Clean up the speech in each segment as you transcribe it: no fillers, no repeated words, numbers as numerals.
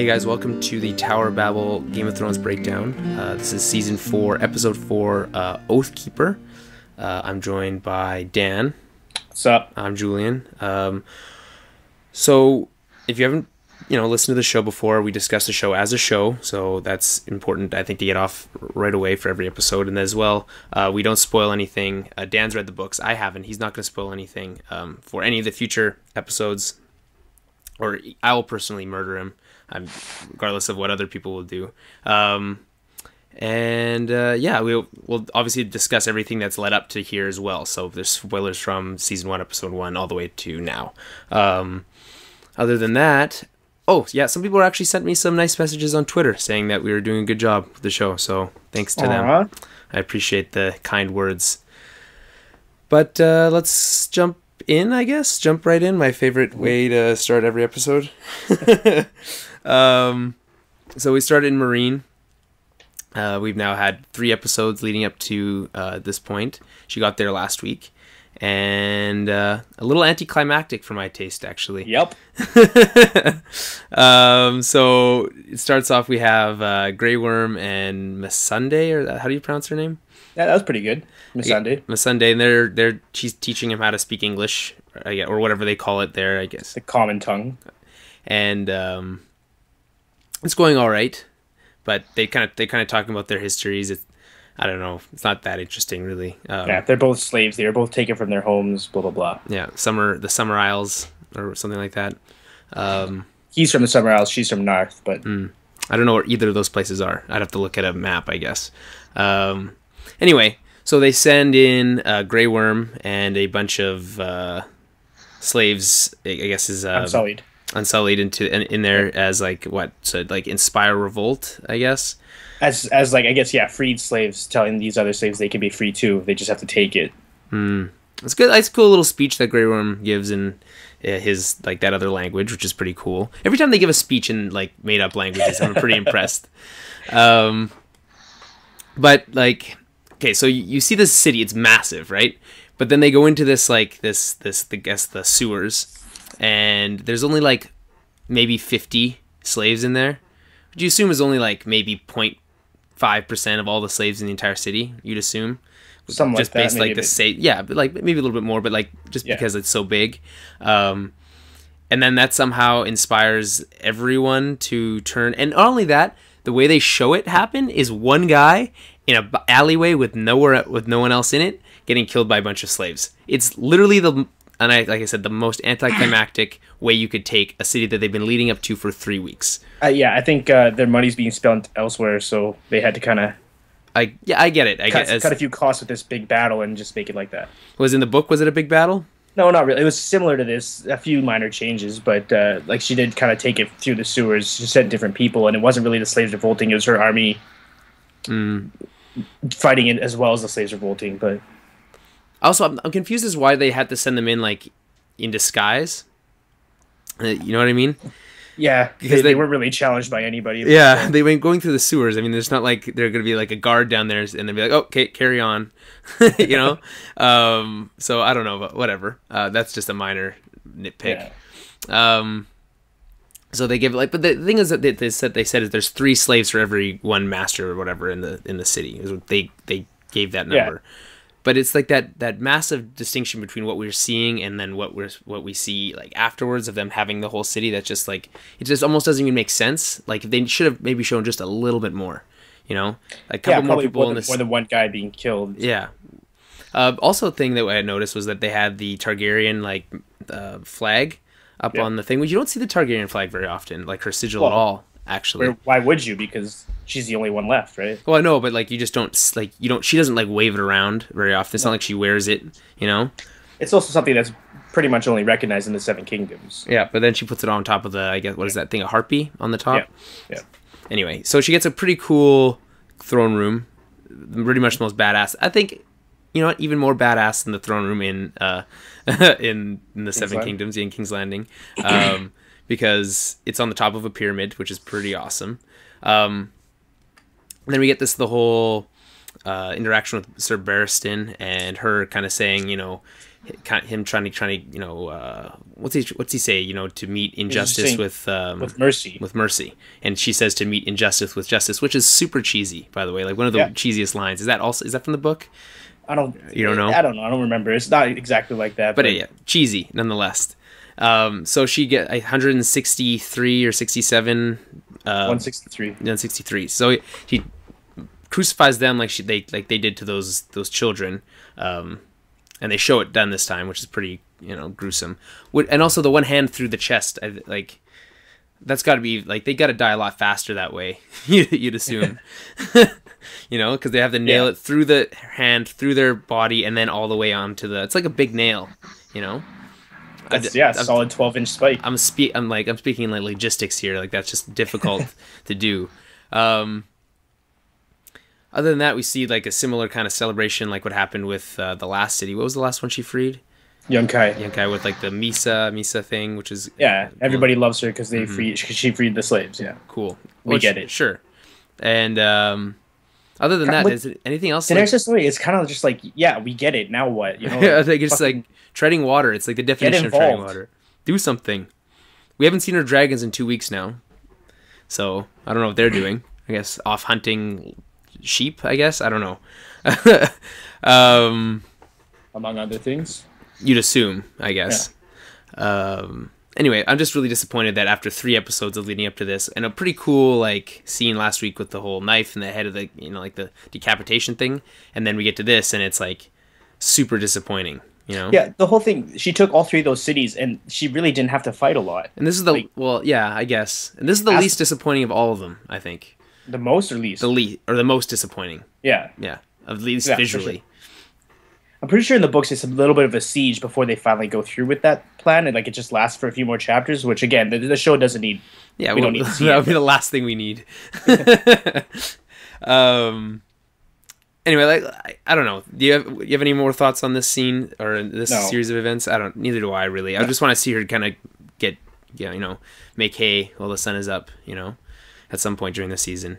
Hey guys, welcome to the Tower Babble Game of Thrones breakdown. This is Season 4, Episode 4, Oathkeeper. I'm joined by Dan. What's up? I'm Julian. So, if you haven't, listened to the show before, we discussed the show as a show, so that's important, I think, to get off right away for every episode. And as well, we don't spoil anything. Dan's read the books. I haven't. He's not going to spoil anything for any of the future episodes, or I will personally murder him. Regardless of what other people will do. We'll obviously discuss everything that's led up to here as well. So there's spoilers from Season 1, Episode 1, all the way to now. Other than that, some people actually sent me some nice messages on Twitter saying that we were doing a good job with the show. So thanks to them. I appreciate the kind words. But let's jump right in. My favorite way to start every episode. So we started in Meereen. We've now had 3 episodes leading up to this point. She got there last week, and a little anticlimactic for my taste, actually. Yep. So it starts off. We have Grey Worm and Missandei, or how do you pronounce her name? Yeah, that was pretty good. Missandei. Missandei, and she's teaching him how to speak English, or whatever they call it there, I guess. The common tongue. And it's going all right, but they kind of talking about their histories. I don't know. It's not that interesting, really. They're both slaves. They were both taken from their homes. Blah blah blah. Yeah, the Summer Isles or something like that. He's from the Summer Isles. She's from Narth, but I don't know where either of those places are. I'd have to look at a map, I guess. Anyway, so they send in Grey Worm and a bunch of slaves. I guess is Unsullied in there as inspire revolt, I guess. As freed slaves telling these other slaves they can be free too. They just have to take it. It's good. It's a cool little speech that Grey Worm gives in his that other language, which is pretty cool. Every time they give a speech in made up languages, I'm pretty impressed. So you see this city, it's massive, right? But then they go into this the sewers. And there's only maybe 50 slaves in there, which you assume is only maybe 0.5% of all the slaves in the entire city. You'd assume, something just like based that, but maybe a little bit more, but because it's so big. And then that somehow inspires everyone to turn. And not only that, the way they show it happen is one guy in a alleyway with no one else in it getting killed by a bunch of slaves. It's literally like I said, the most anticlimactic way you could take a city that they've been leading up to for 3 weeks. I think their money's being spent elsewhere, so they had to kind of... I get it. Cut a few costs with this big battle and just make it like that. Was in the book, was it a big battle? No, not really. It was similar to this, a few minor changes, but she did kind of take it through the sewers. She sent different people, and it wasn't really the slaves revolting. It was her army fighting it as well as the slaves revolting, but... Also, I'm confused as why they had to send them in disguise. You know what I mean? Yeah, because they weren't really challenged by anybody. Yeah, they went going through the sewers. I mean, there's not like they're going to be a guard down there and they'd be like, okay, carry on. So I don't know, but whatever. That's just a minor nitpick. Yeah. So they give but the thing is that they said is there's 3 slaves for every 1 master or whatever in the city. They gave that number. Yeah. But it's that massive distinction between what we're seeing and then what we see afterwards of them having the whole city. That's just it just almost doesn't even make sense. They should have maybe shown just a little bit more, a couple more people in this. More than one guy being killed. Yeah. Also, a thing that I had noticed was that they had the Targaryen flag up on the thing. Well, you don't see the Targaryen flag very often, her sigil at all. Actually, why would you? Because she's the only one left, right? Well, I know, but you just don't she doesn't wave it around very often. It's not like she wears it, It's also something that's pretty much only recognized in the 7 Kingdoms. Yeah, but then she puts it on top of the what is that thing, a harpy on the top? Yeah. Anyway, so she gets a pretty cool throne room, pretty much the most badass. I think, even more badass than the throne room in the 7 Kingdoms, in King's Landing. Because it's on the top of a pyramid, which is pretty awesome. And then we get the whole interaction with Sir Barristan and her kind of saying, him trying to, what's he say? To meet injustice with mercy. With mercy, and she says to meet injustice with justice, which is super cheesy, by the way. Like one of the cheesiest lines. Is that from the book? I don't. You don't know? I don't know. I don't remember. It's not exactly like that. But yeah, cheesy nonetheless. So she get 163 or 67. 163. 163. So he crucifies them like they did to those children. And they show it done this time, which is pretty, gruesome. And also the one hand through the chest, that's got to be, they got to die a lot faster that way, you'd assume. Because they have to nail it through the hand, through their body, and then all the way onto it's like a big nail, That's, solid 12-inch spike. I'm speaking like logistics here. Like, that's just difficult to do. Other than that, we see like a similar kind of celebration, like what happened with the last city. What was the last one she freed? Yunkai with like the Misa thing, which is everybody loves her because she freed the slaves. Yeah, cool. We get it, sure. And other than that, is it anything else? The story is kind of just like, we get it. Now what? I think it's like treading water. It's like the definition of treading water. Do something. We haven't seen our dragons in 2 weeks now, so I don't know what they're doing. I guess off hunting sheep, I guess. I don't know. Among other things. You'd assume, I guess. Yeah. Anyway, I'm just really disappointed that after 3 episodes of leading up to this, and a pretty cool scene last week with the whole knife and the head of the the decapitation thing, and then we get to this and it's super disappointing. Yeah, the whole thing. She took all 3 of those cities, and she really didn't have to fight a lot. And this is I guess, and this is the least disappointing of all of them, I think. The most or least? The most disappointing. Yeah. Yeah. At least visually. Sure. I'm pretty sure in the books it's a little bit of a siege before they finally go through with that plan, and it just lasts for a few more chapters, which again, the show doesn't need. Yeah, we don't need to see that would be the last thing we need. Anyway, I don't know. Do you have any more thoughts on this scene or this series of events? Neither do I really. I just want to see her kind of get, make hay while the sun is up, at some point during the season.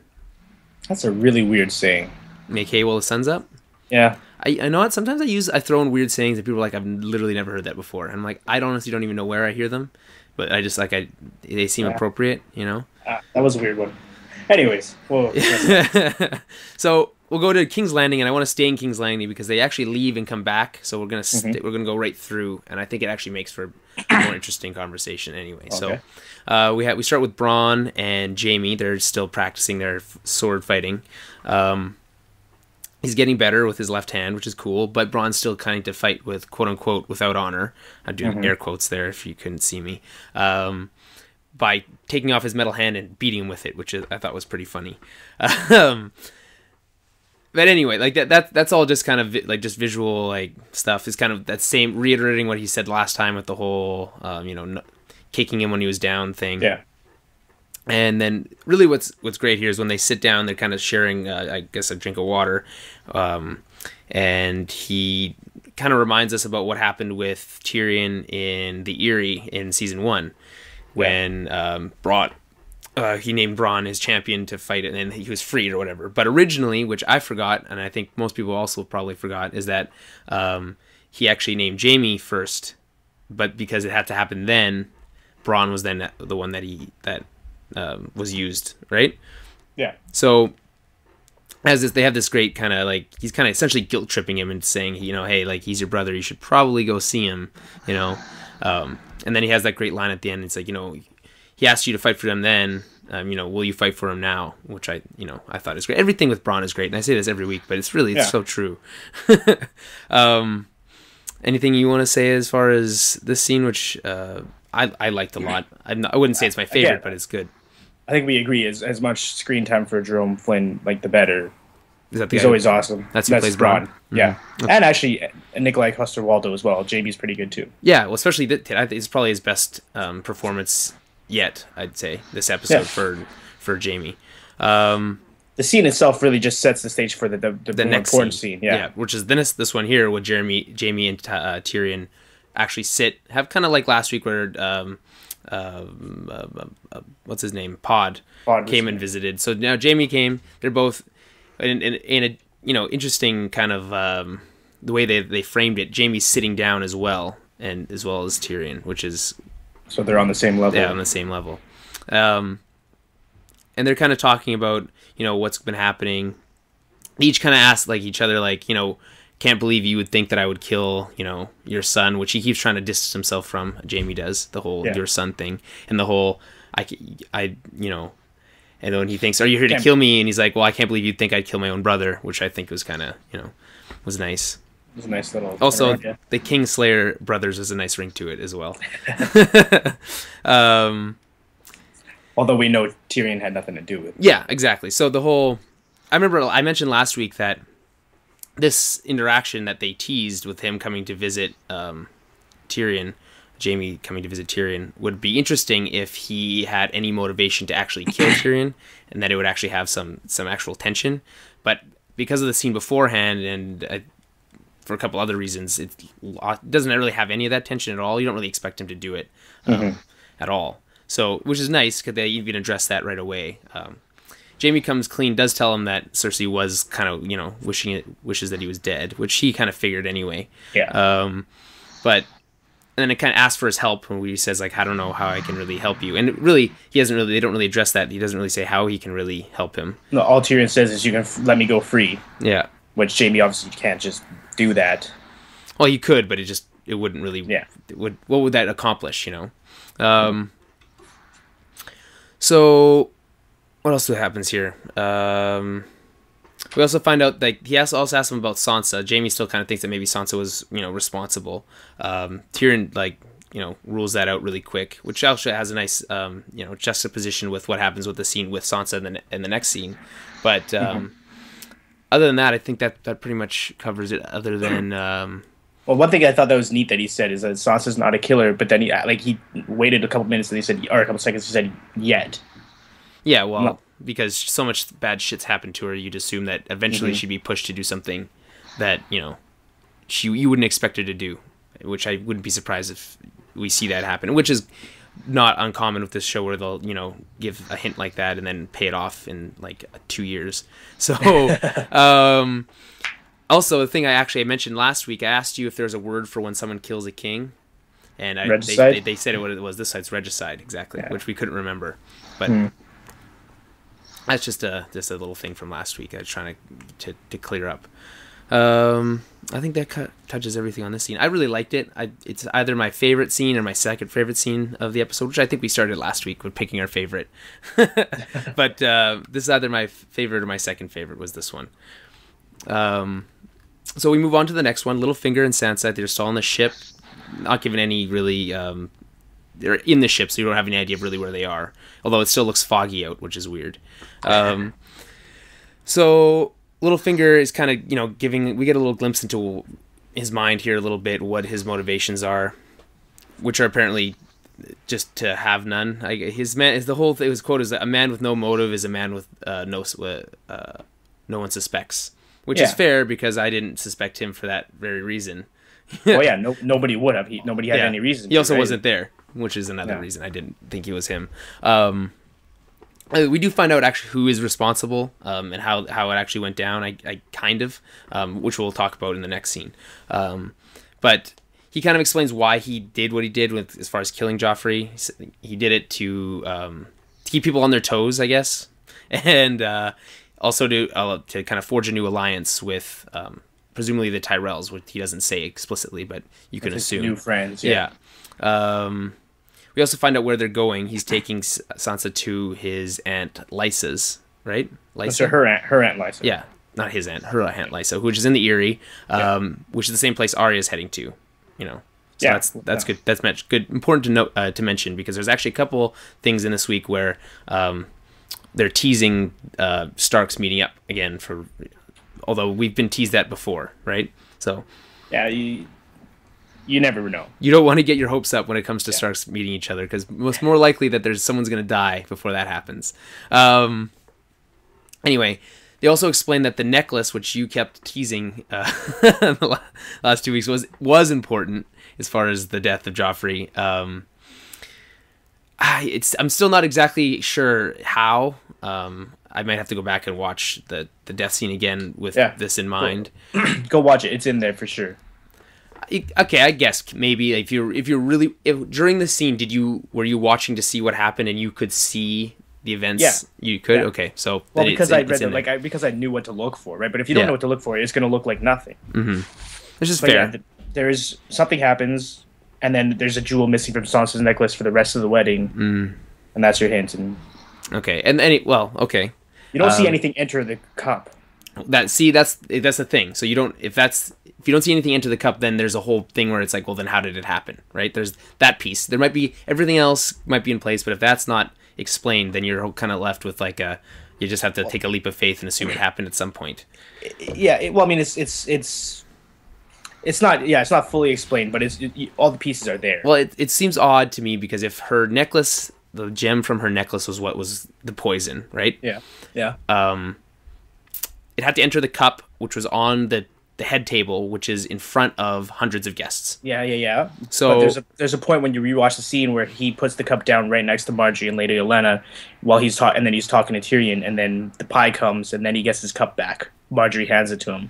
That's a really weird saying. Make hay while the sun's up? Yeah. I know what sometimes I throw in weird sayings and people are like, I've literally never heard that before. And I'm like, I honestly don't even know where I hear them, but I just they seem appropriate, That was a weird one. Anyways, so we'll go to King's Landing, and I want to stay in King's Landing because they actually leave and come back. So we're gonna go right through, and I think it actually makes for a more interesting conversation anyway. Okay. So we start with Bronn and Jaime. They're still practicing their sword fighting. He's getting better with his left hand, which is cool, but Bronn's still kind of to fight with quote unquote without honor. I do air quotes there if you couldn't see me. By taking off his metal hand and beating him with it, which I thought was pretty funny. But anyway, that's all just kind of just visual stuff. Is kind of that same reiterating what he said last time with the whole kicking him when he was down thing. Yeah. And then really what's great here is when they sit down, they're kind of sharing, I guess, a drink of water. And he kind of reminds us about what happened with Tyrion in the Eyrie in season 1 when he named Bronn his champion to fight it, and then he was freed or whatever. But originally, which I forgot, and I think most people also probably forgot, is that he actually named Jaime first, but because it had to happen then, Bronn was then the one that was used, right? Yeah. So they have this great kind of he's kind of essentially guilt tripping him and saying, hey, he's your brother, you should probably go see him, and then he has that great line at the end. It's he asked you to fight for them then, will you fight for him now? Which I thought is great. Everything with Bronn is great, and I say this every week, but it's so true. Anything you want to say as far as this scene, which I liked a lot? I wouldn't say it's my favorite, but it's good. I think we agree. As much screen time for Jerome Flynn, the better. He's always awesome. That's who plays Bronn. Mm-hmm. Yeah, and actually Nikolai Coster-Waldau as well. Jaime's pretty good too. Yeah, well, especially I think it's probably his best performance yet. I'd say this episode for Jaime. The scene itself really just sets the stage for the next important scene. Yeah, which is this one here, where Jaime and Tyrion actually have kind of like last week where what's his name, Pod came and visited. So now Jaime came. They're both in interesting kind of the way they framed it. Jaime's sitting down as well, and as well as Tyrion, which is so they're on the same level. Yeah, on the same level. And they're kind of talking about what's been happening. They each kind of ask like each other like can't believe you would think that I would kill your son, which he keeps trying to distance himself from. Jaime does the whole your son thing, and the whole I and when he thinks, are you here to kill me? And he's like, well, I can't believe you'd think I'd kill my own brother, which I think was kind of, was nice. It was a nice little... Also, the Kingslayer brothers was a nice ring to it as well. Although we know Tyrion had nothing to do with it. Yeah, exactly. So the whole... I remember I mentioned last week that this interaction that they teased with him coming to visit Tyrion... Jaime coming to visit Tyrion would be interesting if he had any motivation to actually kill Tyrion, and that it would actually have some actual tension. But because of the scene beforehand, and for a couple other reasons, it doesn't really have any of that tension at all. You don't really expect him to do it at all. So, which is nice because they even address that right away. Jaime comes clean, does tell him that Cersei was kind of wishes that he was dead, which he kind of figured anyway. Yeah. But. And then it kind of asks for his help when he says, like, I don't know how I can really help you. And really, they don't really address that. He doesn't really say how he can really help him. No, all Tyrion says is you can let me go free. Yeah. Which Jaime obviously can't just do that. Well, he could, but it wouldn't really... Yeah. What would that accomplish, So, what else happens here? We also find out like he also asks him about Sansa. Jaime still kind of thinks that maybe Sansa was responsible. Tyrion rules that out really quick, which actually has a nice juxtaposition with what happens with the scene with Sansa in the next scene. But other than that, I think that pretty much covers it. Other than well, one thing I thought that was neat that he said is that Sansa's not a killer, but then he waited a couple minutes and he said, or a couple seconds, he said yet. Yeah, well. No. Because so much bad shit's happened to her, you'd assume that eventually she'd be pushed to do something that you wouldn't expect her to do, which I wouldn't be surprised if we see that happen, which is not uncommon with this show where they'll give a hint like that and then pay it off in like 2 years. So also the thing I mentioned last week, I asked you if there's a word for when someone kills a king, and they said what it was. This side's regicide, exactly, which we couldn't remember, but. That's just a little thing from last week I was trying to clear up. I think that touches everything on this scene. I really liked it. It's either my favorite scene or my second favorite scene of the episode, which I think we started last week with picking our favorite. But this is either my favorite or my second favorite was this one. So we move on to the next one. Littlefinger and Sansa, they're still on the ship. Not given any really... they're in the ship, so you don't have any idea of really where they are. Although it still looks foggy out, which is weird. So Littlefinger is kind of, we get a little glimpse into his mind here a little bit, what his motivations are, which are apparently just to have none. The whole thing, his quote is that a man with no motive is a man with no one suspects, which is fair because I didn't suspect him for that very reason. Well, yeah, nobody would have. Nobody had any reason. He also wasn't there, which is another reason I didn't think it was him. We do find out actually who is responsible and how it actually went down. I kind of, which we'll talk about in the next scene. But he kind of explains why he did what he did with as far as killing Joffrey. He did it to keep people on their toes, I guess, and also to kind of forge a new alliance with. Presumably the Tyrells, which he doesn't say explicitly, but you can assume. New friends, yeah. We also find out where they're going. He's taking Sansa to his aunt Lysa's, right? Lysa? So her aunt Lysa. Yeah, not his aunt, her aunt Lysa, which is in the Eyrie, which is the same place Arya's heading to. So that's good. That's good. Important to note to mention because there's actually a couple things in this week where they're teasing Stark's meeting up again for. Although we've been teased that before, right? So, yeah, you never know. You don't want to get your hopes up when it comes to Starks meeting each other because it's more likely that someone's going to die before that happens. Anyway, they also explained that the necklace, which you kept teasing the last 2 weeks, was important as far as the death of Joffrey. I'm still not exactly sure how. I might have to go back and watch the death scene again with this in mind. Go watch it. It's in there for sure. Okay, I guess maybe if during the scene, were you watching to see what happened and you could see the events? Yeah. You could? Yeah. Okay, so... Well, because I read it, because I knew what to look for, right? But if you don't know what to look for, it's going to look like nothing. Mm-hmm. Which is fair. Yeah, there is... Something happens, and then there's a jewel missing from Sansa's necklace for the rest of the wedding, and that's your hint. And okay, okay. You don't see anything enter the cup. That's the thing. So you don't... If you don't see anything enter the cup, then there's a whole thing where it's like, well, then how did it happen, right? There's that piece. There might be... Everything else might be in place, but if that's not explained, then you're kind of left with like you just have to take a leap of faith and assume it happened at some point. Yeah, I mean, it's not fully explained, but all the pieces are there. Well, it seems odd to me because if her necklace, the gem from her necklace was what was the poison, right? Yeah. It had to enter the cup, which was on the head table, which is in front of hundreds of guests. Yeah. So but there's a point when you rewatch the scene where he puts the cup down right next to Margaery and Lady Olenna while he's and then he's talking to Tyrion, and then the pie comes, and then he gets his cup back. Margaery hands it to him.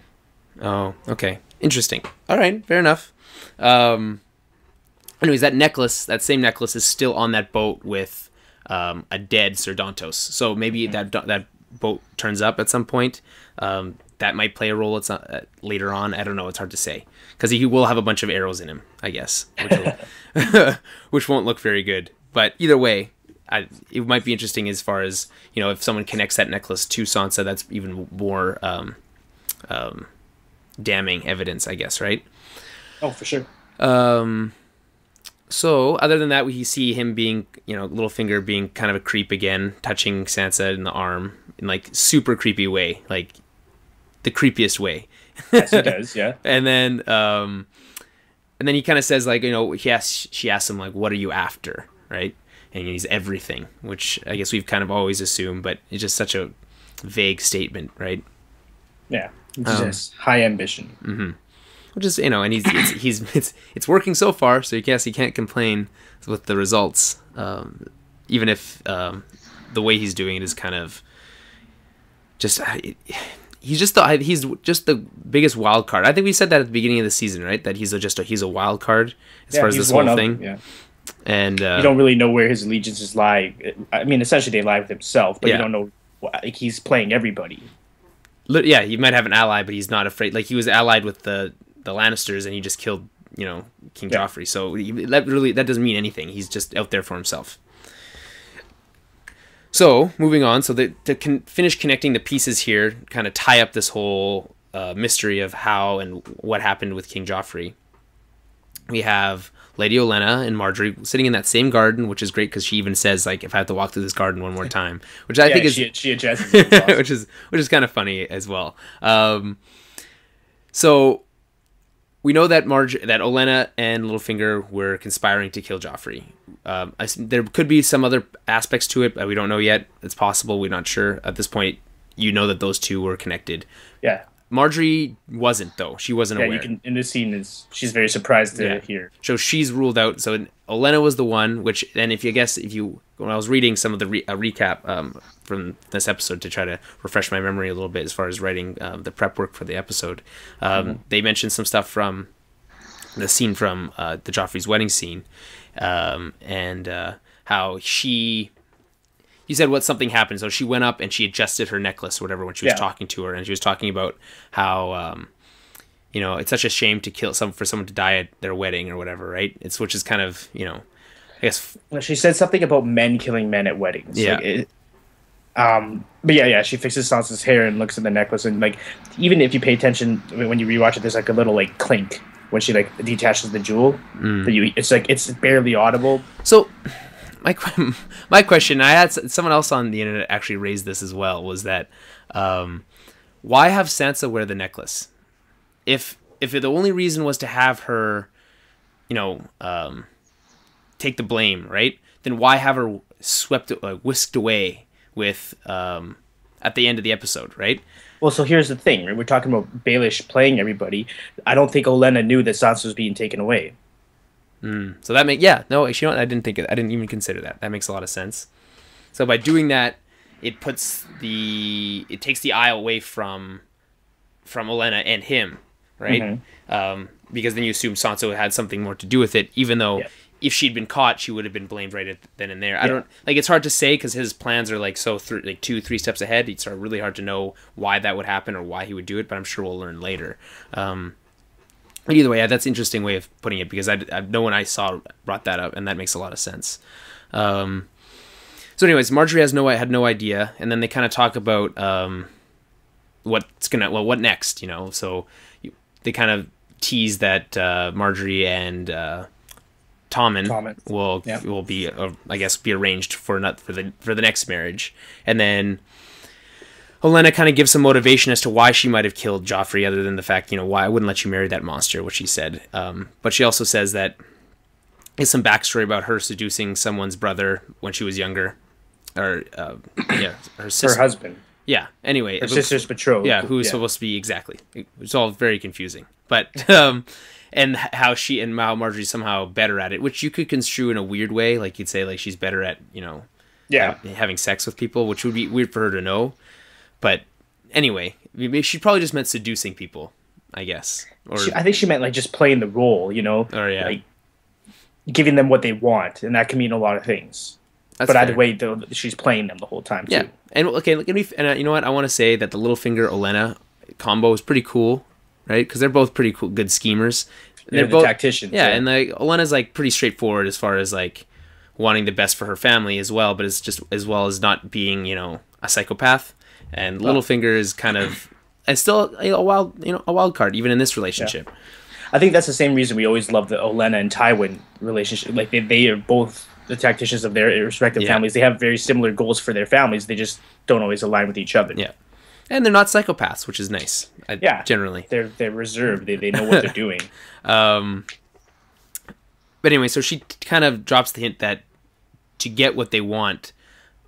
Oh, okay. Interesting. All right, fair enough. Anyways, that same necklace is still on that boat with a dead Ser Dantos. So maybe that boat turns up at some point. That might play a role later on. I don't know. It's hard to say. Because he will have a bunch of arrows in him, I guess. Which won't look very good. But either way, it might be interesting as far as, if someone connects that necklace to Sansa, that's even more damning evidence, I guess, right? Oh, for sure. So, other than that, we see him being, Littlefinger being kind of a creep again, touching Sansa in the arm in, like, super creepy way. Like, the creepiest way. Yes, he does, yeah. And then he kind of says, like, she asks him, like, what are you after, right? And he's everything, which I guess we've kind of always assumed, but it's just such a vague statement, right? Yeah, just high ambition. Mm-hmm. Which is, and it's working so far, so he can't complain with the results, even if the way he's doing it is kind of just... He's just the biggest wild card. I think we said that at the beginning of the season, right? That he's a wild card as far as this whole thing. Yeah. And you don't really know where his allegiances lie. I mean, essentially they lie with himself, but you don't know. Like, he's playing everybody. Yeah, he might have an ally, but he's not afraid. Like, he was allied with the Lannisters, and he just killed King Joffrey. So that doesn't mean anything. He's just out there for himself. So, moving on, to finish connecting the pieces here, kind of tie up this whole mystery of how and what happened with King Joffrey, we have Lady Olenna and Margaery sitting in that same garden, which is great because she even says, like, if I have to walk through this garden one more time, which I think is... she addresses it. Awesome. which is kind of funny as well. So... We know that Olenna and Littlefinger were conspiring to kill Joffrey. There could be some other aspects to it, but we don't know yet. It's possible. We're not sure. At this point, that those two were connected. Yeah. Margaery wasn't, though. She wasn't aware. Yeah, in this scene, she's very surprised to hear. So she's ruled out. So Olenna was the one, which then when I was reading some of the recap from this episode to try to refresh my memory a little bit as far as writing the prep work for the episode, they mentioned some stuff from the scene from the Joffrey's wedding scene, and how he said something happened. So she went up and she adjusted her necklace or whatever when she was talking to her, and she was talking about how it's such a shame to kill for someone to die at their wedding or whatever, right? Which is kind of I guess. Well, she said something about men killing men at weddings. Yeah. But she fixes Sansa's hair and looks at the necklace, and like even if you pay attention when you rewatch it, there's like a little like clink when she like detaches the jewel. It's barely audible. So. My question, I had someone else on the internet actually raised this as well, was that why have Sansa wear the necklace? If the only reason was to have her, take the blame, right? Then why have her whisked away with at the end of the episode, right? Well, so here's the thing, right? We're talking about Baelish playing everybody. I don't think Olenna knew that Sansa was being taken away. So that I didn't even consider that. That makes a lot of sense. So by doing that, it takes the eye away from Olenna and him, right? Because then you assume Sansa had something more to do with it, even though if she'd been caught, she would have been blamed right then and there. I don't like. It's hard to say because his plans are like 2-3 steps ahead. It's really hard to know why that would happen or why he would do it. But I'm sure we'll learn later. Either way, that's an interesting way of putting it because no one I saw brought that up, and that makes a lot of sense. So, anyways, Margaery had no idea, and then they kind of talk about what next, you know. So they kind of tease that Margaery and Tommen will be, I guess, be arranged for the next marriage, and then Olenna kind of gives some motivation as to why she might have killed Joffrey, other than the fact, you know, why I wouldn't let you marry that monster, which she said. But she also says that there's some backstory about her seducing someone's brother when she was younger, or her sister, her husband. Yeah. Anyway, her sister's betrothed. Yeah, who was supposed to be exactly. It's all very confusing, but and how Margaery's somehow better at it, which you could construe in a weird way, like you'd say like she's better at, you know, having sex with people, which would be weird for her to know. But anyway, she probably just meant seducing people, I guess. Or I think she meant like just playing the role, you know, like giving them what they want, and that can mean a lot of things. But fair. Either way, though, she's playing them the whole time too. Yeah, and okay, you know what? I want to say that the Littlefinger Olenna combo is pretty cool, right? Because they're both pretty cool, good schemers. They're both tacticians. Yeah, and like Olenna's like pretty straightforward as far as like wanting the best for her family as well, but it's just as well as not being, you know, a psychopath. And Littlefinger is kind of, and still a wild card even in this relationship. Yeah. I think that's the same reason we always love the Olenna and Tywin relationship. Like they are both the tacticians of their respective families. They have very similar goals for their families. They just don't always align with each other. Yeah, and they're not psychopaths, which is nice. Generally they're reserved. They know what they're doing. But anyway, so she kind of drops the hint that to get what they want,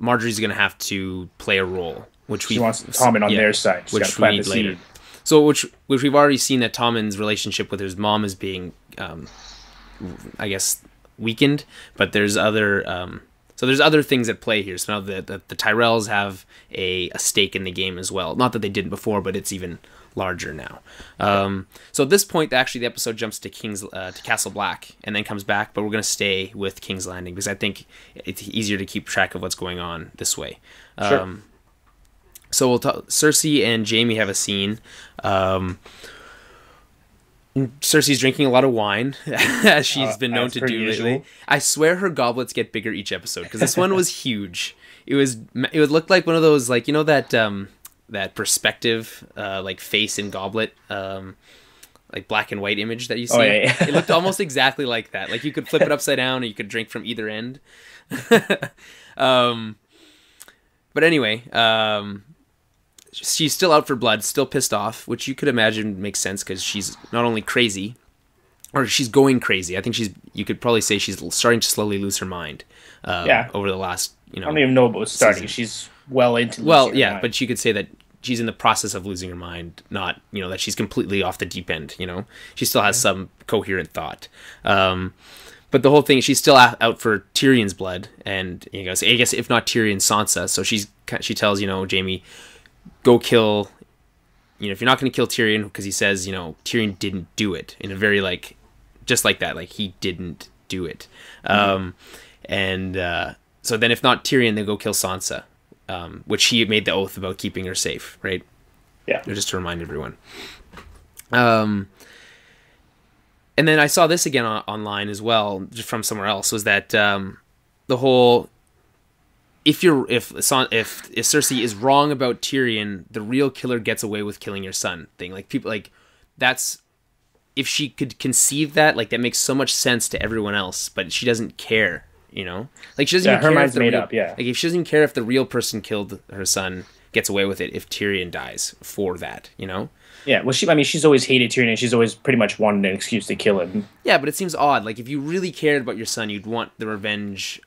Margaery's going to have to play a role. Which she wants Tommen on their side. She's which we need later. So, which we've already seen that Tommen's relationship with his mom is being, I guess, weakened. But there's other things at play here. So now the Tyrells have a stake in the game as well. Not that they didn't before, but it's even larger now. So at this point, actually, the episode jumps to to Castle Black and then comes back. But we're going to stay with King's Landing because I think it's easier to keep track of what's going on this way. Sure. So Cersei and Jaime have a scene. Cersei's drinking a lot of wine, as she's been known to do lately. I swear her goblets get bigger each episode, because this one was huge. It looked like one of those, like, you know, that perspective, like face and goblet, like black and white image that you see. It looked almost exactly like that. Like you could flip it upside down, and you could drink from either end. But anyway, she's still out for blood, still pissed off, which you could imagine makes sense because she's not only crazy, or she's going crazy. I think you could probably say she's starting to slowly lose her mind. Over the last, you know, I don't even know about starting. Season. She's well into. Well, yeah, mind. But you could say that she's in the process of losing her mind, not, you know, that she's completely off the deep end. You know, she still has some coherent thought. But the whole thing, she's still out for Tyrion's blood, and you know, I guess if not Tyrion, Sansa. So she tells, you know, Jaime, go kill, you know, if you're not going to kill Tyrion, because he says, you know, Tyrion didn't do it, in a very, like, just like that, like, he didn't do it. So then if not Tyrion, then go kill Sansa, which he made the oath about keeping her safe, right? Yeah. Just to remind everyone. And then I saw this again online as well, just from somewhere else, was that the whole, if Cersei is wrong about Tyrion, the real killer gets away with killing your son thing. Like, people, like, that's, if she could conceive that, like, that makes so much sense to everyone else, but she doesn't care, you know? Like, she doesn't even care. Her mind's made up, yeah. Like, if she doesn't care if the real person killed her son, gets away with it if Tyrion dies for that, you know? Yeah, well, she's always hated Tyrion, and she's always pretty much wanted an excuse to kill him. Yeah, but it seems odd. Like, if you really cared about your son, you'd want the revenge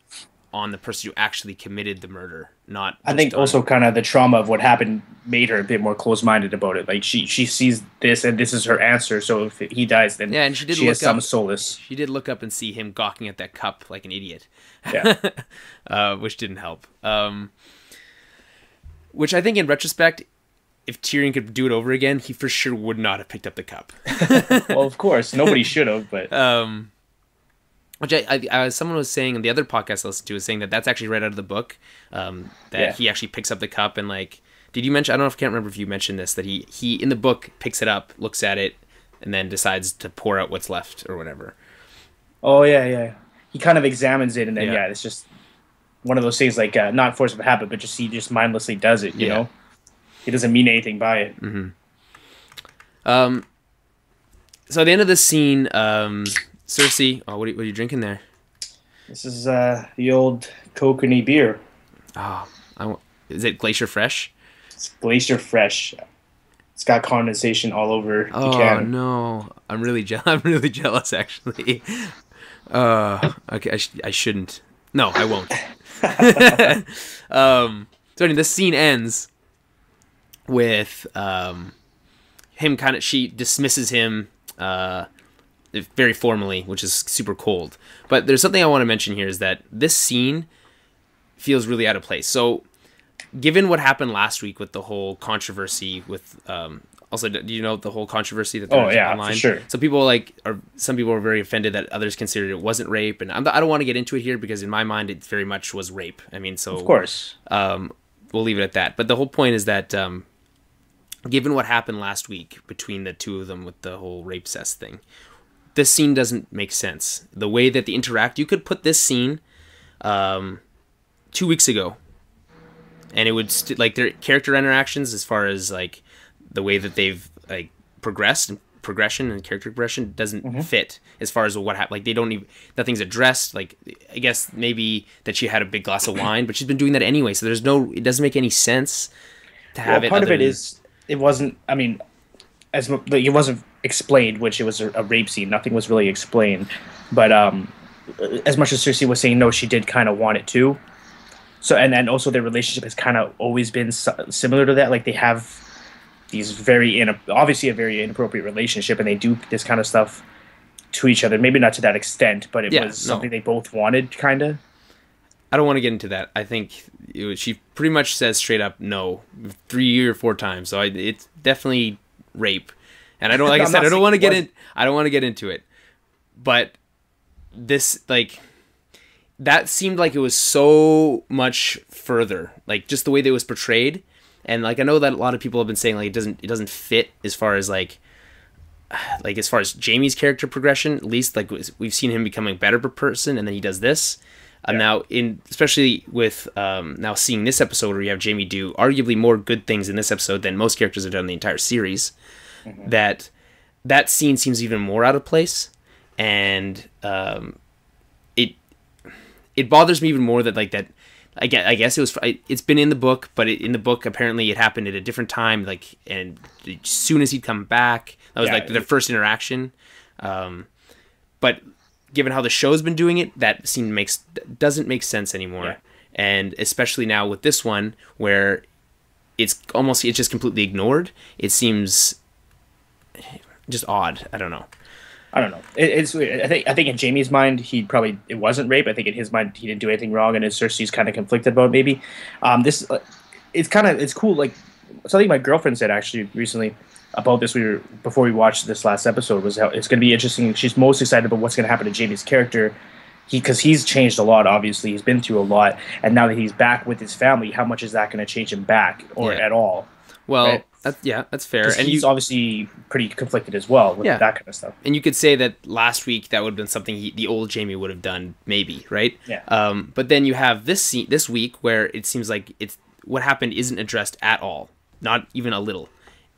on the person who actually committed the murder, not. I think also kind of the trauma of what happened made her a bit more close-minded about it. Like, she sees this, and this is her answer. So if he dies, then and she has some solace. She did look up and see him gawking at that cup like an idiot. Yeah, which didn't help. Which I think in retrospect, if Tyrion could do it over again, he for sure would not have picked up the cup. Well, of course, nobody should have, but which someone was saying in the other podcast I listened to was saying that that's actually right out of the book. He actually picks up the cup and like, did you mention? I don't know if I can't remember if you mentioned this, that he in the book picks it up, looks at it, and then decides to pour out what's left or whatever. Oh yeah. He kind of examines it, and then it's just one of those things like not force of habit, but he just mindlessly does it. You know. He doesn't mean anything by it. Mm-hmm. So at the end of this scene, Cersei... Oh, what are you drinking there? This is the old coconut beer. Oh, is it Glacier Fresh? It's Glacier Fresh. It's got condensation all over the can. Oh, no. I'm really jealous, actually. Okay, I shouldn't. No, I won't. So anyway, this scene ends with him she dismisses him very formally, which is super cold. But there's something I want to mention here is that this scene feels really out of place. So given what happened last week with the whole controversy with also, do you know the whole controversy that there's online? For sure. So some people are very offended that others considered it wasn't rape, and I don't want to get into it here because in my mind it very much was rape. I mean, so of course, we'll leave it at that. But the whole point is that given what happened last week between the two of them with the whole rape cess thing, this scene doesn't make sense. The way that they interact, you could put this scene 2 weeks ago, and it would like their character interactions as far as like the way that they've like progression and character progression doesn't fit as far as what happened. Like they don't even, nothing's addressed. Like I guess maybe that she had a big glass of wine, but she's been doing that anyway. So it doesn't make any sense to have it. Part of it is it wasn't. I mean, it wasn't explained, which it was a rape scene. Nothing was really explained, but as much as Cersei was saying no, she did kind of want it too. So and also their relationship has kind of always been similar to that. Like they have these obviously a very inappropriate relationship, and they do this kind of stuff to each other. Maybe not to that extent, but it was something they both wanted, kind of. I don't want to get into that. I think she pretty much says straight up no 3 or 4 times. So it's definitely rape, and I don't like I said I don't want to get into it. But this like that seemed like it was so much further, like just the way that it was portrayed. And like I know that a lot of people have been saying like it doesn't fit as far as like as far as Jaime's character progression, at least like we've seen him becoming a better person, and then he does this. Now especially with now seeing this episode where you have Jaime do arguably more good things in this episode than most characters have done in the entire series, that scene seems even more out of place, and it bothers me even more that like that. I guess it's been in the book, but in the book apparently it happened at a different time. Like, and as soon as he'd come back, that was like their first interaction. But given how the show's been doing it, that scene doesn't make sense anymore. Yeah. And especially now with this one, where it's just completely ignored. It seems just odd. I don't know. It's weird. I think in Jaime's mind, it wasn't rape. I think in his mind, he didn't do anything wrong, and Cersei's kind of conflicted about it, maybe. It's cool. Like something my girlfriend said actually recently about this. Before we watched this last episode was how it's going to be interesting. She's most excited about what's going to happen to Jaime's character, because he's changed a lot. Obviously, he's been through a lot, and now that he's back with his family, how much is that going to change him back or at all? Well. Right? That's fair. And he's obviously pretty conflicted as well with that kind of stuff. And you could say that last week that would have been something the old Jaime would have done, maybe, right? Yeah. But then you have this week where it seems like what happened isn't addressed at all, not even a little,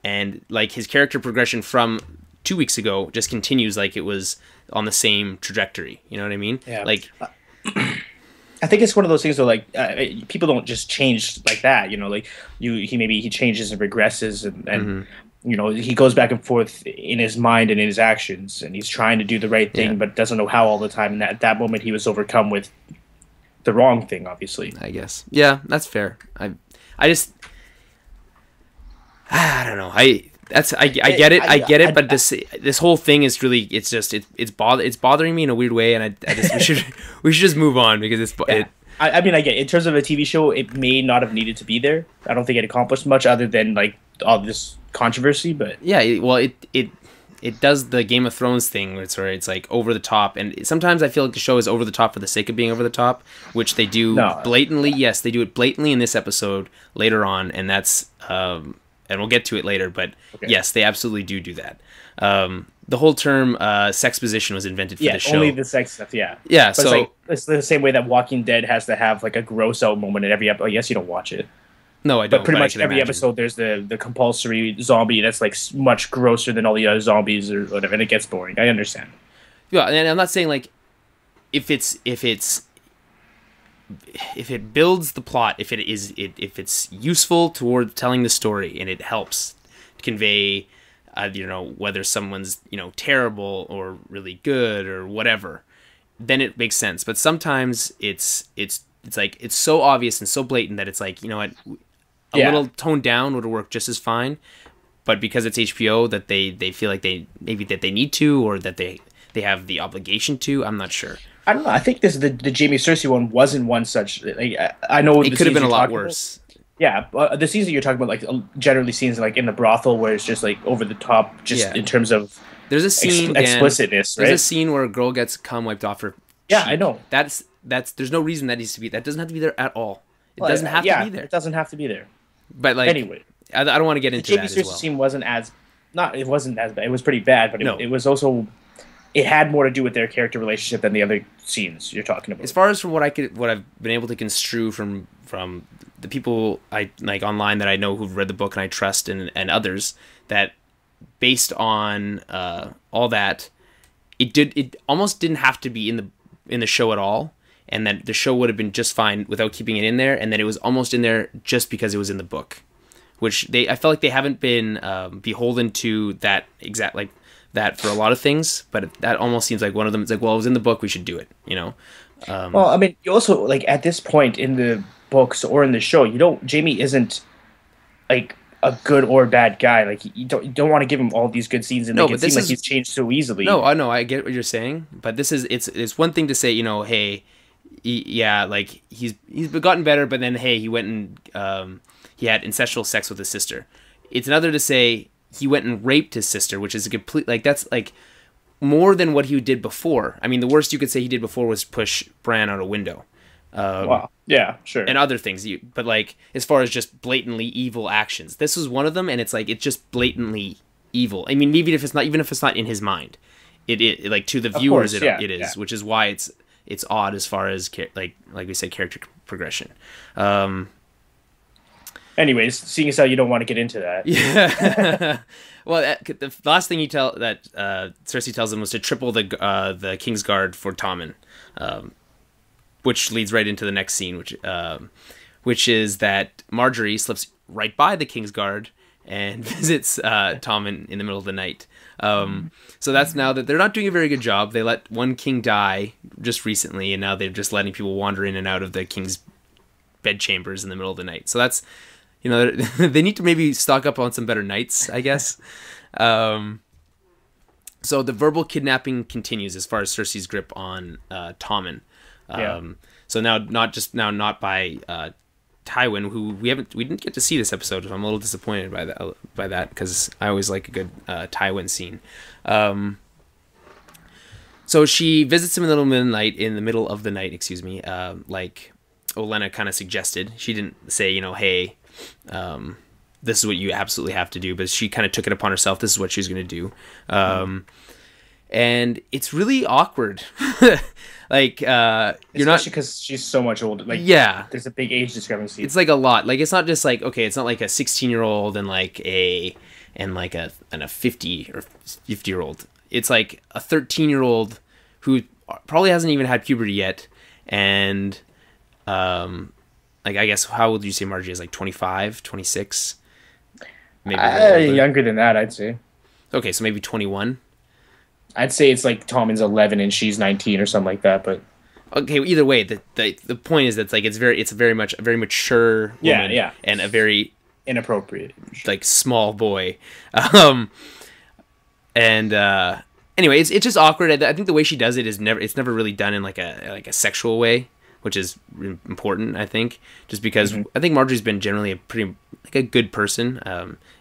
and like his character progression from 2 weeks ago just continues like it was on the same trajectory. You know what I mean? Yeah. Like. I think it's one of those things where like people don't just change like that, you know. Like he changes and regresses, and you know, he goes back and forth in his mind and in his actions, and he's trying to do the right thing, but doesn't know how all the time. And at that moment, he was overcome with the wrong thing, obviously. I guess, yeah, that's fair. I don't know. I get it, but this whole thing is really it's bothering me in a weird way, and we should just move on because I mean, I get in terms of a TV show, it may not have needed to be there. I don't think it accomplished much other than like all this controversy. But yeah, well, it does the Game of Thrones thing where it's like over the top, and sometimes I feel like the show is over the top for the sake of being over the top, which they do blatantly. Yes, they do it blatantly in this episode later on, and that's and we'll get to it later. But yes, they absolutely do that. The whole term sexposition was invented for the show. Only the sex stuff. Yeah, yeah. But it's the same way that Walking Dead has to have like a gross out moment in every episode. I guess you don't watch it. No, I don't. But pretty much every episode, there's the compulsory zombie that's like much grosser than all the other zombies or whatever, and it gets boring. I understand. Yeah, and I'm not saying like if it builds the plot, if it's useful toward telling the story and it helps convey, whether someone's terrible or really good or whatever, then it makes sense. But sometimes it's like it's so obvious and so blatant that it's like, you know what. A little toned down would work just as fine, but because it's HBO, that they feel like they need to, or that they have the obligation to. I'm not sure. I don't know. I think the Jaime Cersei one wasn't one such. Like, I know it could have been a lot worse. Yeah, the scenes that you're talking about, like generally scenes like in the brothel where it's just like over the top, in terms of there's a scene explicitness. Right? There's a scene where a girl gets cum wiped off her. Yeah, cheek. I know. That's there's no reason that needs to be. That doesn't have to be there at all. It doesn't have to be there. It doesn't have to be there. But like, anyway, I don't want to get into that as well. The Jaime Cersei scene wasn't as bad. It was pretty bad, but it was also, it had more to do with their character relationship than the other scenes you're talking about. As far as from what I've been able to construe from the people I like online that I know who've read the book and I trust, and others, that based on all that, it almost didn't have to be in the show at all. And that the show would have been just fine without keeping it in there, and that it was almost in there just because it was in the book, which I felt like they haven't been beholden to that exact like that for a lot of things, but that almost seems like one of them. It's like, well, it was in the book, we should do it, Well, I mean, you also like at this point in the books or in the show, Jaime isn't like a good or bad guy. Like you don't want to give him all these good scenes and make it seem like he's changed so easily. No, I know, I get what you're saying, but this is it's one thing to say, hey. Like he's gotten better, but then hey, he went and he had incestual sex with his sister. It's another to say he went and raped his sister, which is a complete that's like more than what he did before. I mean, the worst you could say he did before was push Brienne out a window. Wow. Yeah, sure. And other things, but like as far as just blatantly evil actions, this was one of them, and it's like it's just blatantly evil. I mean, even if it's not in his mind, it like to the viewers, it is, which is why it's odd as far as like we said, character progression. Anyways, seeing as how you don't want to get into that. Yeah. Well, the last thing Cersei tells him was to triple the Kingsguard for Tommen, which leads right into the next scene, which is that Margaery slips right by the Kingsguard and visits Tommen in the middle of the night. So that's now that they're not doing a very good job. They let one king die just recently, and now they're just letting people wander in and out of the king's bedchambers in the middle of the night. So that's, they need to maybe stock up on some better nights, I guess. So the verbal kidnapping continues as far as Cersei's grip on Tommen. So now not by Tywin, who we didn't get to see this episode. I'm a little disappointed by that because I always like a good Tywin scene. So she visits him in the middle of the night, excuse me, like Olenna kind of suggested. She didn't say, hey, this is what you absolutely have to do, but she kind of took it upon herself. This is what she's going to do. And it's really awkward. Like, you're not, because she's so much older. Like, yeah, there's a big age discrepancy. It's like a lot. Like, it's not just like, okay, it's not like a 16-year-old and a 50 or 50-year-old. It's like a 13-year-old who probably hasn't even had puberty yet. And, like, I guess, how old would you say Margie is? Like 25, 26? Maybe younger than that, I'd say. Okay, so maybe 21. I'd say it's like Tommen's 11 and she's 19 or something like that, but okay, either way, the point is that it's like it's a very mature woman, and a very inappropriate, like, small boy. Anyway, it's just awkward. I think the way she does it is never really done in like a sexual way. which is important, I think, just because I think Margaery's been generally a good person,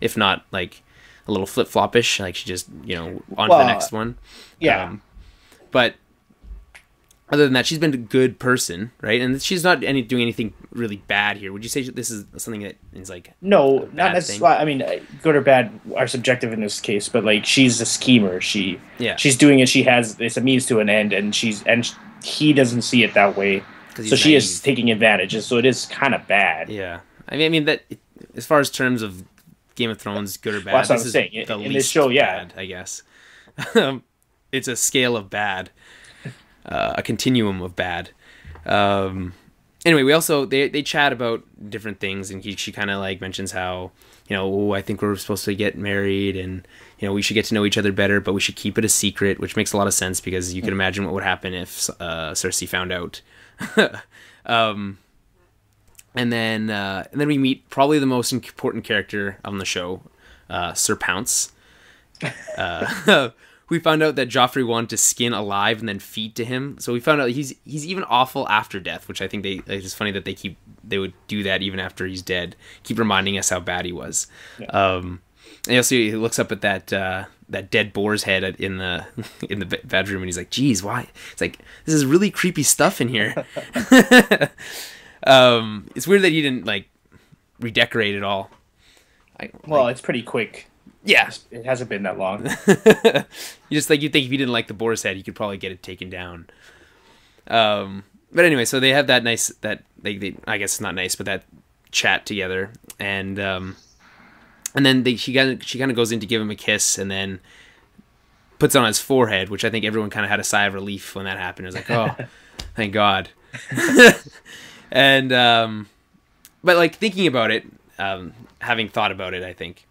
if not like a little flip-floppish, like she just, on to the next one. Yeah. But other than that, she's been a good person, right? And she's not doing anything really bad here. Would you say this is something that is like no, not necessarily? I mean, good or bad are subjective in this case, but like she's a schemer. She's doing it. It's a means to an end, and he doesn't see it that way. So she is taking advantage, and so it is kind of bad. Yeah, I mean that as far as terms of Game of Thrones, good or bad, that's what I'm saying. In this show, bad, I guess. It's a scale of bad. A continuum of bad. Anyway, we also they chat about different things, and she kind of like mentions how I think we're supposed to get married, and we should get to know each other better, but we should keep it a secret, which makes a lot of sense because you can imagine what would happen if Cersei found out. And then we meet probably the most important character on the show, Sir Pounce. We found out that Joffrey wanted to skin alive and then feed to him. So we found out he's even awful after death, which I think it's just funny that they would do that even after he's dead. Keep reminding us how bad he was. Yeah. And you'll see he looks up at that dead boar's head in the bedroom, and he's like, "Geez, why?" It's like, this is really creepy stuff in here. It's weird that he didn't like redecorate it all. It's pretty quick. Yeah, it hasn't been that long. You think if you didn't like the boar's head, you could probably get it taken down. But anyway, so they have that nice I guess it's not nice, but that chat together, and then she kind of goes in to give him a kiss, and then puts it on his forehead, which I think everyone kind of had a sigh of relief when that happened. It was like, oh, thank God. And but like thinking about it, having thought about it, I think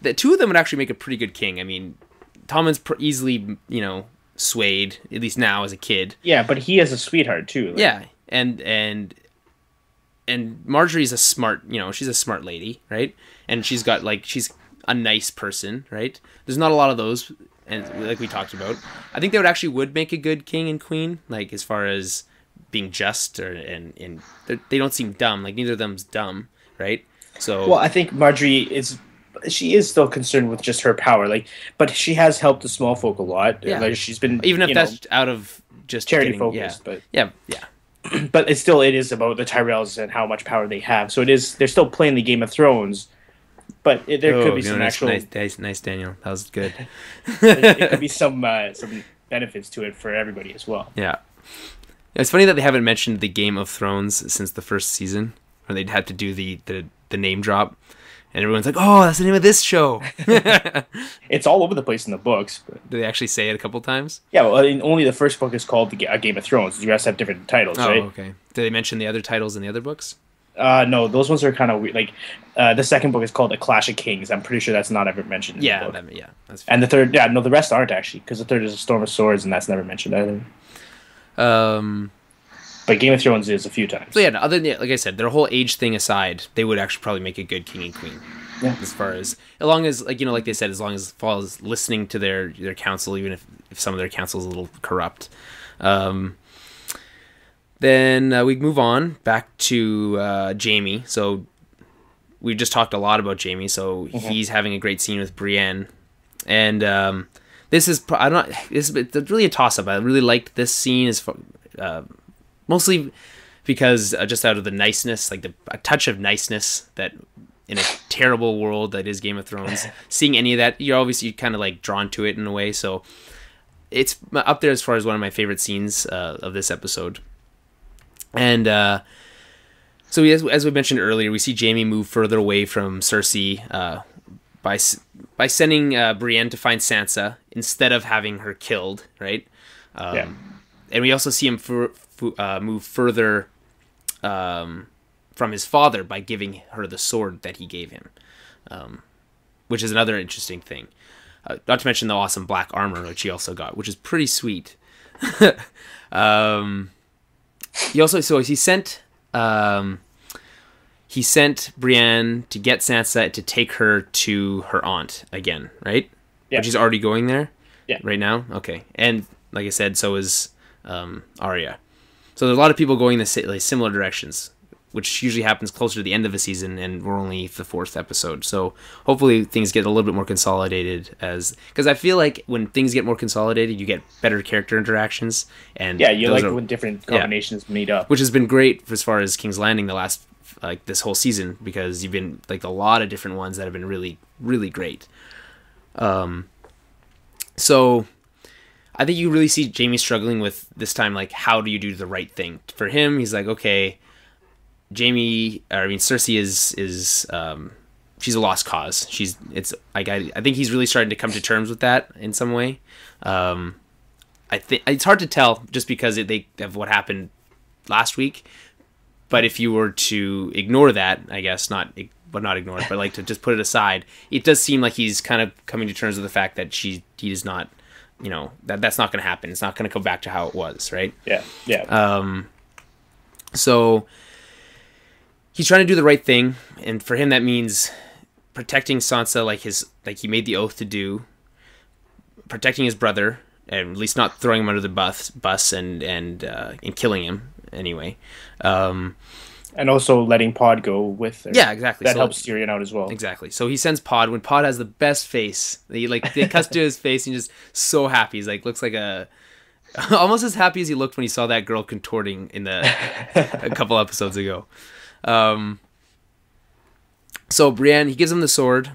the two of them would actually make a pretty good king. I mean, Tommen's easily, swayed, at least now as a kid. Yeah, but he is a sweetheart too. Yeah, and Margaery's a smart, she's a smart lady, right? And she's a nice person, right? There's not a lot of those, and like we talked about, I think they would make a good king and queen, like as far as being just, and they don't seem dumb. Like neither of them's dumb, right? So well, I think Margaery she is still concerned with just her power, but she has helped the small folk a lot. Yeah. Like she's been, even if that's out of just charity focus, but yeah. But it is about the Tyrells and how much power they have. So they're still playing the Game of Thrones, but there could be some actual nice, Daniel. That was good. It could be some benefits to it for everybody as well. Yeah, it's funny that they haven't mentioned the Game of Thrones since the first season, where they'd have to do the name drop. And everyone's like, "Oh, that's the name of this show." It's all over the place in the books. But... Do they actually say it a couple times? Yeah, well, only the first book is called Game of Thrones. The rest have different titles, right? Oh, okay. Do they mention the other titles in the other books? No, those ones are kind of weird. Like, the second book is called A Clash of Kings. I'm pretty sure that's not ever mentioned in the book. That's fair. And the third, the rest aren't actually, because the third is A Storm of Swords, and that's never mentioned either. But Game of Thrones is a few times. So yeah, other than, like I said, their whole age thing aside, they would actually probably make a good king and queen. Yeah. As long as like they said, as long as follows listening to their counsel, even if some of their counsel is a little corrupt. Then we move on back to Jaime. So we just talked a lot about Jaime. So he's having a great scene with Brienne, and this is it's really a toss up. I really liked this scene mostly because just out of the niceness, like a touch of niceness that in a terrible world that is Game of Thrones, seeing any of that, you're obviously kind of like drawn to it in a way. So it's up there as far as one of my favorite scenes of this episode. And so as we mentioned earlier, we see Jaime move further away from Cersei by sending Brienne to find Sansa instead of having her killed, right? And we also see him move further from his father by giving her the sword that he gave him, which is another interesting thing. Not to mention the awesome black armor which he also got, which is pretty sweet. He sent Brienne to get Sansa to take her to her aunt again, right? Yeah. But she's already going there. Yeah. Right now. Okay, and like I said, so is Arya. So there's a lot of people going like similar directions, which usually happens closer to the end of a season, and we're only the 4th episode. So hopefully things get a little bit more consolidated, because I feel like when things get more consolidated, you get better character interactions. And yeah, you like when different combinations meet up. Which has been great as far as King's Landing the last, like this whole season, because you've been like a lot of different ones that have been really, really great. So I think you really see Jaime struggling with this time, like, how do you do the right thing? For him, he's like, okay, Cersei is she's a lost cause. It's like I think he's really starting to come to terms with that in some way. I think it's hard to tell just because of what happened last week. But if you were to ignore that, I guess not ignore it, but like to just put it aside, it does seem like he's kind of coming to terms with the fact that he is not, that's not going to happen. It's not going to go back to how it was, right? Yeah. So he's trying to do the right thing, and for him that means protecting Sansa like he made the oath to do, protecting his brother, and at least not throwing him under the bus and killing him anyway. And also letting Pod go with her. Yeah, exactly. That helps Tyrion out as well. Exactly. So he sends Pod when Pod has the best face. They cuts to his face and he's just so happy. He's like looks like almost as happy as he looked when he saw that girl contorting in a couple episodes ago. So Brienne, he gives him the sword,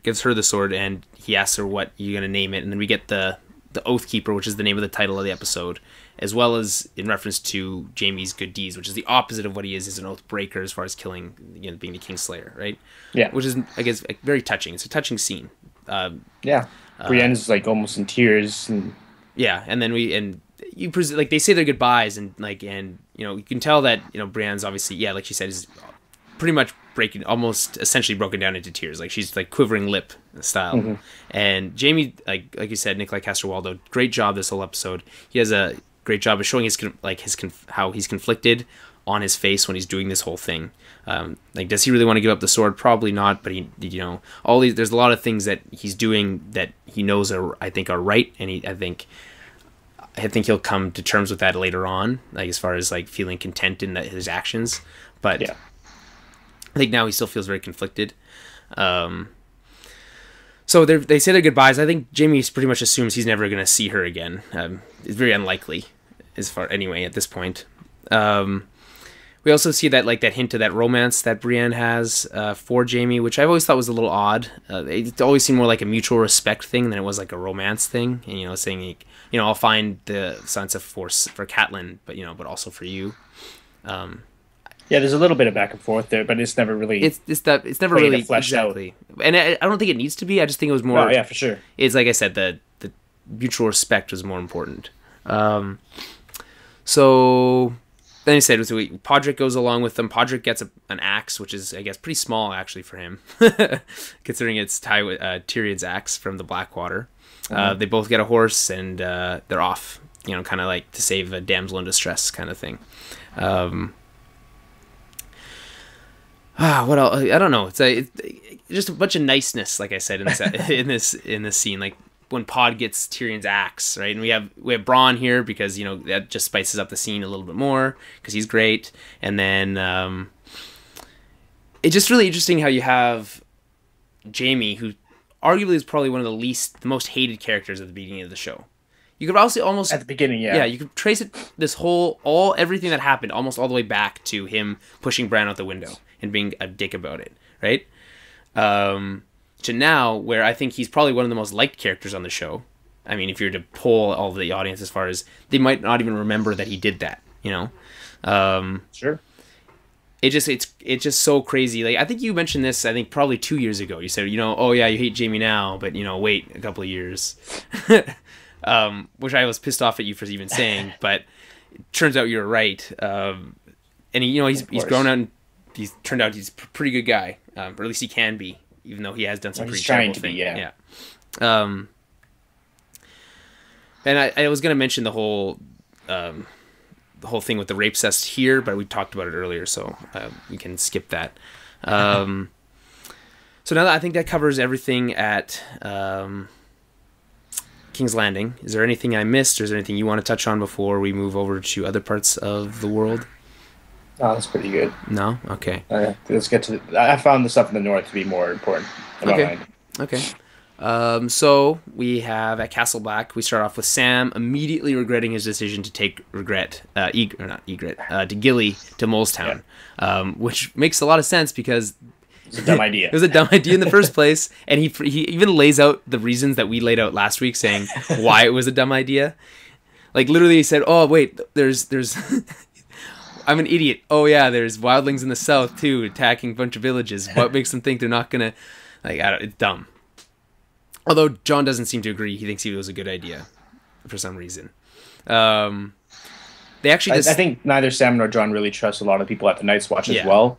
gives her the sword, and he asks her what you're gonna name it, and then we get the Oathkeeper, which is the name of the title of the episode, as well as in reference to Jaime's good deeds, which is the opposite of what he is an oath breaker as far as killing, being the Kingslayer, right? Yeah. Which is, I guess, very touching. It's a touching scene. Yeah. Brienne's like almost in tears. Yeah, and then they say their goodbyes, and you can tell that Brienne's obviously, yeah, like she said, is pretty much almost essentially broken down into tears. Like she's like quivering lip style. Mm-hmm. And Jaime, like you said, Nikolai Coster-Waldau, great job this whole episode. He has a great job of showing how he's conflicted on his face when he's doing this whole thing. Does he really want to give up the sword? Probably not. But there's a lot of things that he's doing that he knows are right, and I think he'll come to terms with that later on, like as far as like feeling content in his actions. But yeah. I think now he still feels very conflicted. So they say their goodbyes. I think Jaime pretty much assumes he's never going to see her again. It's very unlikely, anyway at this point. We also see that that hint of that romance that Brienne has for Jaime, which I always thought was a little odd. It always seemed more like a mutual respect thing than it was like a romance thing. And saying I'll find the Sansa for Catelyn, but also for you. Yeah, there's a little bit of back and forth there, but it's never really. It's never really fleshed exactly out. And I don't think it needs to be. I just think it was more. Oh yeah, for sure. It's like I said, the mutual respect was more important. So then he said, Podrick goes along with them. Podrick gets an axe, which is I guess pretty small actually for him, considering it's Tyrion's axe from the Blackwater. Mm-hmm. They both get a horse and they're off. Kind of like to save a damsel in distress kind of thing. What else? I don't know. It's just a bunch of niceness, like I said in this scene. Like when Pod gets Tyrion's axe, right? And we have Bronn here because that just spices up the scene a little bit more because he's great. And then it's just really interesting how you have Jaime, who arguably is probably one of the most hated characters at the beginning of the show. You could also almost at the beginning, yeah. Yeah, you could trace it. Everything that happened almost all the way back to him pushing Bran out the window and being a dick about it, right? To now, where I think he's probably one of the most liked characters on the show. I mean, if you were to poll all of the audience, as far as they might not even remember that he did that, Sure. It's just so crazy. Like I think you mentioned this. I think probably 2 years ago. You said, oh yeah, you hate Jaime now, but wait a couple of years. Which I was pissed off at you for even saying, but it turns out you're right. And he's grown out and he's turned out he's a pretty good guy, or at least he can be, even though he has done some pretty terrible things. Yeah. And I was going to mention the whole thing with the rape cest here, but we talked about it earlier, so we can skip that. So now I think that covers everything at King's Landing. Is there anything I missed, or is there anything you want to touch on before we move over to other parts of the world? Oh, that's pretty good. No? Okay. Let's get to I found the stuff in the north to be more important. Okay. So we have at Castle Black, we start off with Sam immediately regretting his decision to take to Gilly to Molestown, which makes a lot of sense because it's a dumb idea. It was a dumb idea in the first place, and he even lays out the reasons that we laid out last week, saying why it was a dumb idea. Like literally, he said, "Oh wait, there's." I'm an idiot. Oh yeah, there's wildlings in the south too, attacking a bunch of villages. What makes them think they're not gonna it's dumb. Although John doesn't seem to agree. He thinks it was a good idea for some reason. They actually I think neither Sam nor John really trust a lot of people at the Night's Watch as well.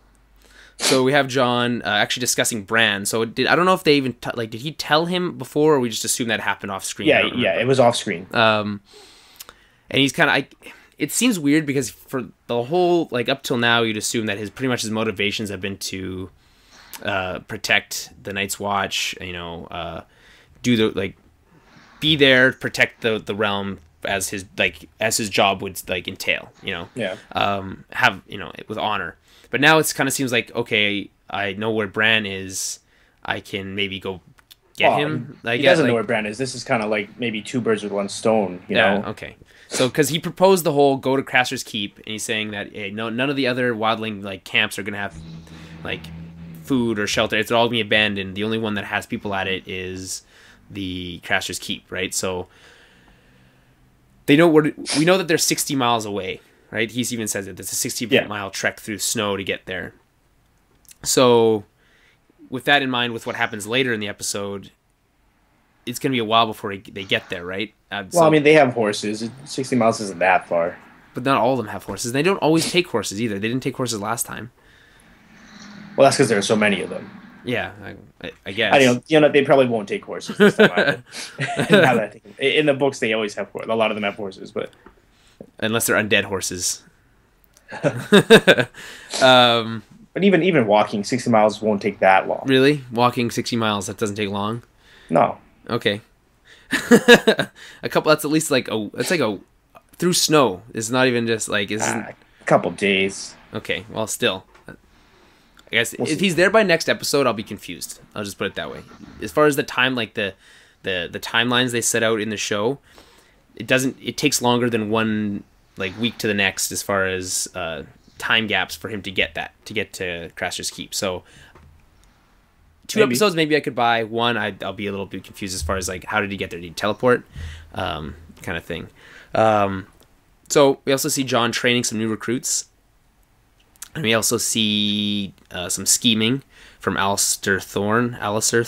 So we have John actually discussing Bran. So I don't know if they even did he tell him before, or we just assume that happened off screen? Yeah, it was off screen. And he's kind of it seems weird because for the whole up till now you'd assume that his motivations have been to protect the Night's Watch, do the be there, protect the realm as his job would entail, have with honor. But now it's kind of seems like, okay, I know where Bran is, I can maybe go get him. He doesn't know where Bran is. This is kind of like maybe two birds with one stone, you know? Okay. So, because he proposed the whole go to Craster's Keep, and he's saying that none of the other wildling camps are gonna have food or shelter. It's all gonna be abandoned. The only one that has people at it is the Craster's Keep, right? So we know that they're 60 miles away, right? He even says it. It's a 60-mile trek through snow to get there. So with that in mind, with what happens later in the episode, it's going to be a while before they get there, right? They have horses. 60 miles isn't that far. But not all of them have horses. They don't always take horses either. They didn't take horses last time. Well, that's because there are so many of them. Yeah, I guess. They probably won't take horses this time either. In the books, they always have horses. A lot of them have horses, but unless they're undead horses. But even walking 60 miles won't take that long. Really? Walking 60 miles, that doesn't take long? No. Okay. That's at least through snow. It's not even just a couple days. Okay, well, still. I guess if he's there by next episode, I'll be confused. I'll just put it that way. As far as the time, the timelines they set out in the show, it takes longer than one week to the next as far as time gaps for him to get to Craster's Keep. So two episodes maybe I could buy. One I'll be a little bit confused as far as how did he get there? Did he teleport? Kind of thing. So we also see John training some new recruits. And we also see some scheming from Alistair Thorne. Alistair.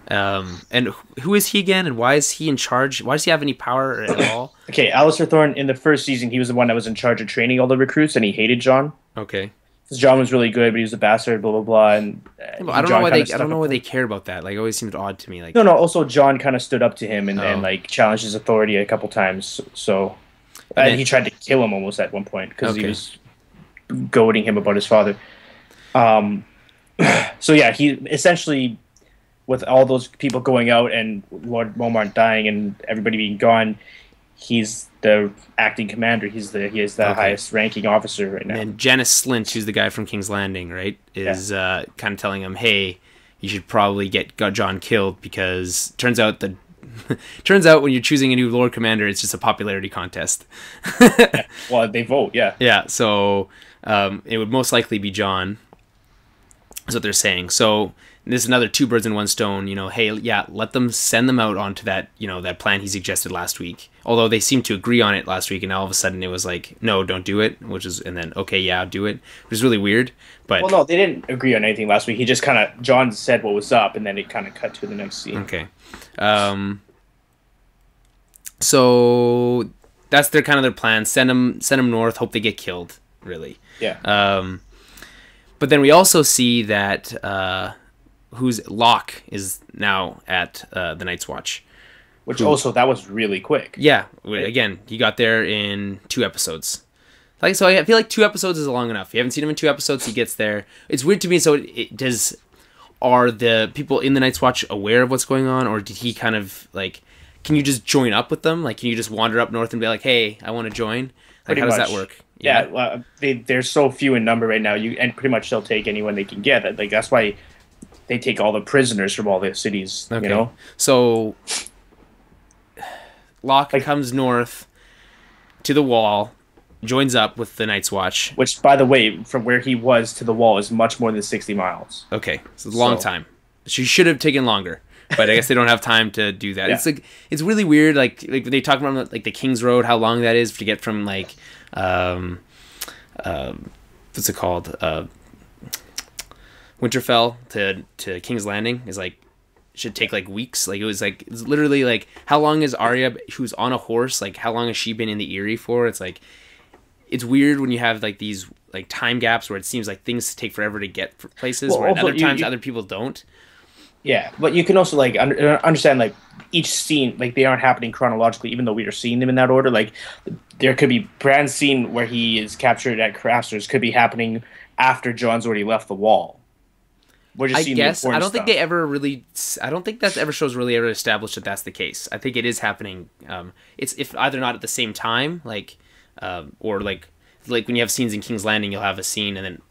And who is he again? And why is he in charge? Why does he have any power at all? Okay, Alistair Thorne, in the first season, he was the one that was in charge of training all the recruits, and he hated John. Okay. Because John was really good, but he was a bastard, blah, blah, blah. And I don't know why they care about that. It always seemed odd to me. No, also John kind of stood up to him and challenged his authority a couple times. So, and he tried to kill him almost at one point because he was goading him about his father. So yeah, he essentially, with all those people going out and Lord Mormont dying and everybody being gone, he's the acting commander. He is the highest ranking officer right now. And Janice Slint, who's the guy from King's Landing, right, is kind of telling him, hey, you should probably get John killed because turns out when you're choosing a new Lord Commander, it's just a popularity contest. Yeah. Well, they vote, yeah. Yeah, so it would most likely be John, is what they're saying. So this is another two birds in one stone. Hey, yeah, send them out onto that, that plan he suggested last week. Although they seemed to agree on it last week, and all of a sudden it was no, don't do it. And then okay, yeah, do it. Which is really weird. But no, they didn't agree on anything last week. He just John said what was up, and then it kind of cut to the next scene. Okay. So that's their plan. Send them north. Hope they get killed. Really. Yeah. But then we also see that who's Locke is now at the Night's Watch. Which that was really quick. Yeah. Again, he got there in 2 episodes. So I feel like 2 episodes is long enough. You haven't seen him in 2 episodes. He gets there. It's weird to me. So are the people in the Night's Watch aware of what's going on, or did he kind of can you just join up with them? Like, can you just wander up north and be like, hey, I want to join? Like, how does that work? Yeah, they're so few in number right now. And pretty much they'll take anyone they can get. Like that's why they take all the prisoners from all the cities. Okay. You know, so Locke comes north to the Wall, joins up with the Night's Watch. Which, by the way, from where he was to the Wall is much more than 60 miles. Okay, it's a long time. She should have taken longer, but I guess they don't have time to do that. Yeah. It's really weird. Like they talk about like the King's Road, how long that is to get from like. What's it called? Winterfell to King's Landing is like should take like weeks. Like it's literally like how long is Arya who's on a horse? Like how long has she been in the Eyrie for? It's like it's weird when you have like these like time gaps where it seems like things take forever to get places, where other times other people don't. Yeah, but you can also like understand like each scene, like they aren't happening chronologically, even though we are seeing them in that order. Like there could be Bran's scene where he is captured at Craster's could be happening after Jon's already left the Wall. We're just seeing guess I don't think they ever really. I don't think that shows really ever established that that's the case. I think it is happening. It's if either not at the same time, like, or like when you have scenes in King's Landing, you'll have a scene and then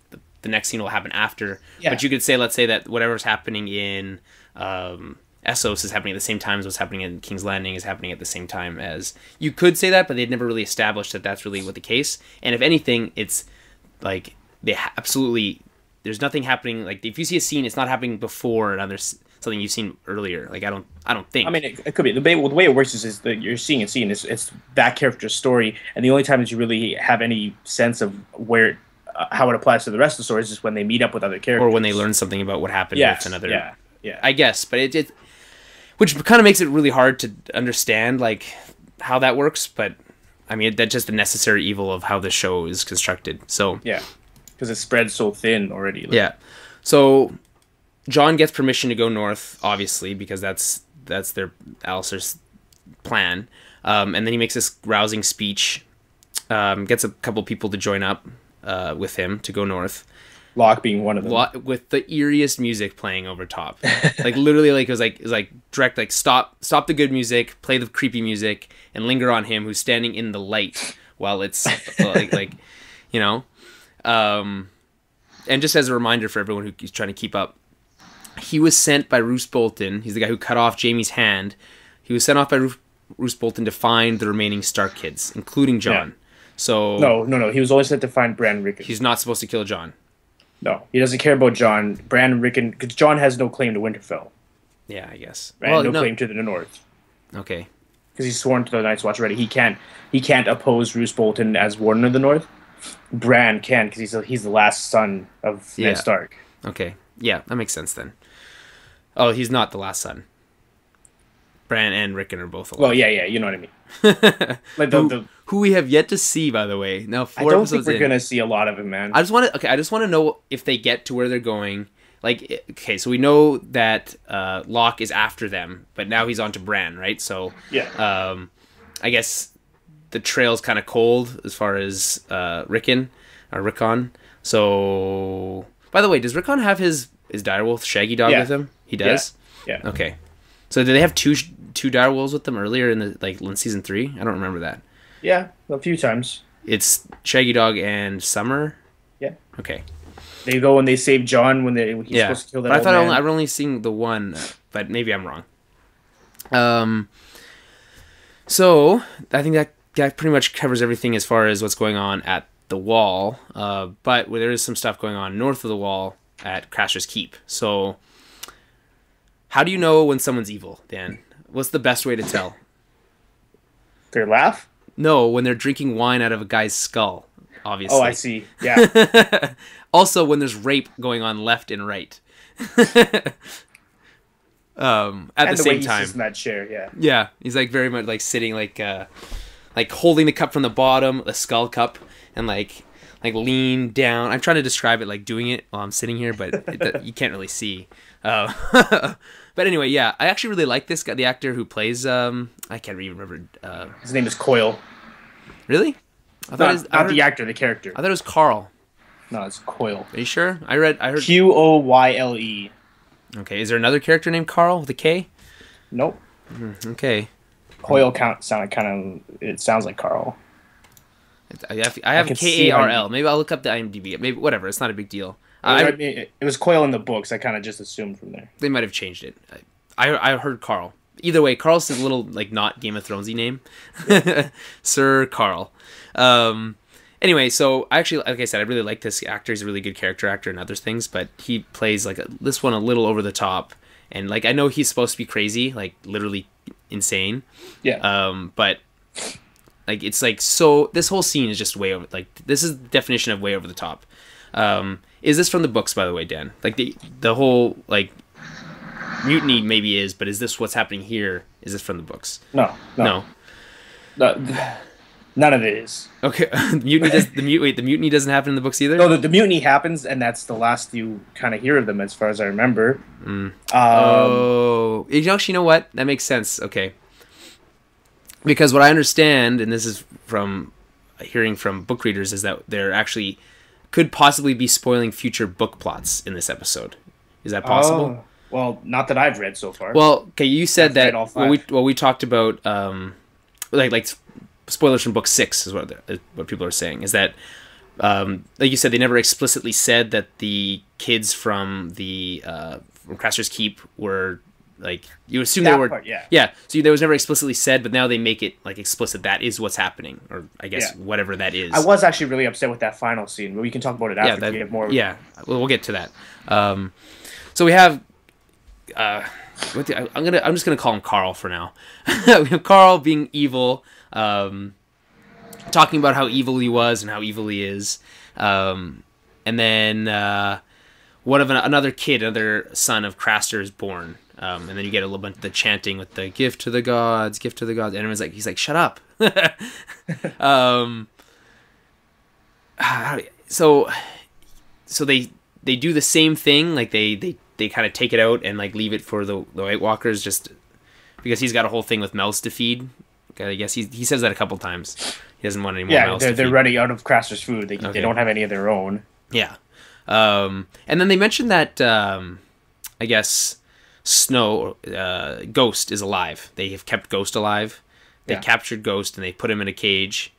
the next scene will happen after. Yeah. But you could say, let's say that whatever's happening in Essos is happening at the same time as what's happening in King's Landing is happening at the same time as... You could say that, but they'd never really established that that's really what the case. And if anything, it's like they absolutely... There's nothing happening... Like if you see a scene, it's not happening before another something you've seen earlier. Like I don't think. I mean, it could be. The way it works is that you're seeing a scene. It's that character's story, and the only time that you really have any sense of where... how it applies to the rest of the story is just when they meet up with other characters. Or when they learn something about what happened with another... Yeah. I guess, but it which kind of makes it really hard to understand, like, how that works, but, I mean, that's just the necessary evil of how the show is constructed, so... Yeah, because it spreads so thin already. Like. Yeah. So, Jon gets permission to go north, obviously, because that's their Alistair's plan, and then he makes this rousing speech, gets a couple people to join up with him to go north. Locke being one of them. With the eeriest music playing over top. Like literally like it was like direct like stop the good music, play the creepy music, and linger on him who's standing in the light while it's like you know. And just as a reminder for everyone who's trying to keep up, he was sent by Roose Bolton, he's the guy who cut off Jaime's hand. He was sent off by Roose Bolton to find the remaining Stark kids, including Jon. Yeah. So No. He was only sent to find Bran and Rickon. He's not supposed to kill Jon. No, he doesn't care about Jon. Bran and Rickon, because Jon has no claim to Winterfell. Yeah, I guess. Right? No claim to the North. Okay. Because he's sworn to the Night's Watch already. He can't oppose Roose Bolton as Warden of the North. Bran can, because he's the last son of Ned Stark. Okay. Yeah, that makes sense then. Oh, he's not the last son. Bran and Rickon are both alive. Well, yeah, you know what I mean. Like who we have yet to see, by the way. Now, 4 I don't episodes think we're gonna see a lot of him, man. I just want to know if they get to where they're going. Like, okay, so we know that Locke is after them, but now he's on to Bran, right? So, yeah. I guess the trail's kind of cold as far as Rickon. So, by the way, does Rickon have his direwolf Shaggy Dog with him? He does. Yeah. Okay. So, did they have two direwolves with them earlier in season 3? I don't remember that. Yeah, a few times. It's Shaggy Dog and Summer. Yeah. Okay. They go and they save Jon when he's supposed to kill that. But I thought I've only seen the one, but maybe I'm wrong. So I think that pretty much covers everything as far as what's going on at the Wall. But there is some stuff going on north of the Wall at Craster's Keep. So how do you know when someone's evil, Dan? What's the best way to tell? Their laugh? No, when they're drinking wine out of a guy's skull, obviously. Oh, I see. Yeah. Also, when there's rape going on left and right. At the same time. He sits in that chair, yeah. Yeah, he's like very much like sitting like holding the cup from the bottom, the skull cup, and like lean down. I'm trying to describe it like doing it while I'm sitting here, but you can't really see. But anyway, yeah, I actually really like this guy, the actor who plays. I can't even remember. His name is Coyle. Really? Not the actor, the character. I thought it was Carl. No, it's Coyle. Are you sure? I heard Qoyle. Okay, is there another character named Carl with a K? Nope. Okay. Hoyle sounded kind of. It sounds like Carl. I have Karl. Maybe I'll look up the IMDb. Maybe whatever. It's not a big deal. It was Coyle in the books. I kind of just assumed from there. They might have changed it. I heard Carl. Either way, Carl's a little like not Game of Thronesy name, Sir Carl. Anyway, so actually, like I said, I really like this actor. He's a really good character actor and other things, but he plays like this one a little over the top. And like I know he's supposed to be crazy, like literally insane. Yeah. But like it's like so. This whole scene is just way over. Like this is the definition of way over the top. Is this from the books, by the way, Dan? Like the whole like mutiny maybe is, but is this what's happening here? Is this from the books? No. None of it is. Okay, the mutiny doesn't happen in the books either. No, the mutiny happens, and that's the last you kind of hear of them, as far as I remember. You know what? That makes sense. Okay, because what I understand, and this is from hearing from book readers, is that they're actually could possibly be spoiling future book plots in this episode. Is that possible? Well, not that I've read so far. Well, okay, you said that we talked about like spoilers from book 6 is what people are saying, is that like you said, they never explicitly said that the kids from the from Craster's Keep were like, you assume that they were part, so there was never explicitly said, but now they make it like explicit that is what's happening, or I guess whatever that is. I was actually really upset with that final scene, but we can talk about it after if you have more. Yeah, we'll get to that. So we have I'm just gonna call him Carl for now. We have Carl being evil, talking about how evil he was and how evil he is, and then another son of Craster is born, and then you get a little bit of the chanting with the gift to the gods, and everyone's like, he's like, shut up. So they do the same thing, like they kind of take it out and like leave it for the White Walkers, just because he's got a whole thing with mouths to feed. I guess he says that a couple times. He doesn't want any more mouths to feed. They're running out of Craster's food. They don't have any of their own. Yeah. And then they mentioned that I guess Ghost is alive. They have kept Ghost alive. They captured Ghost and they put him in a cage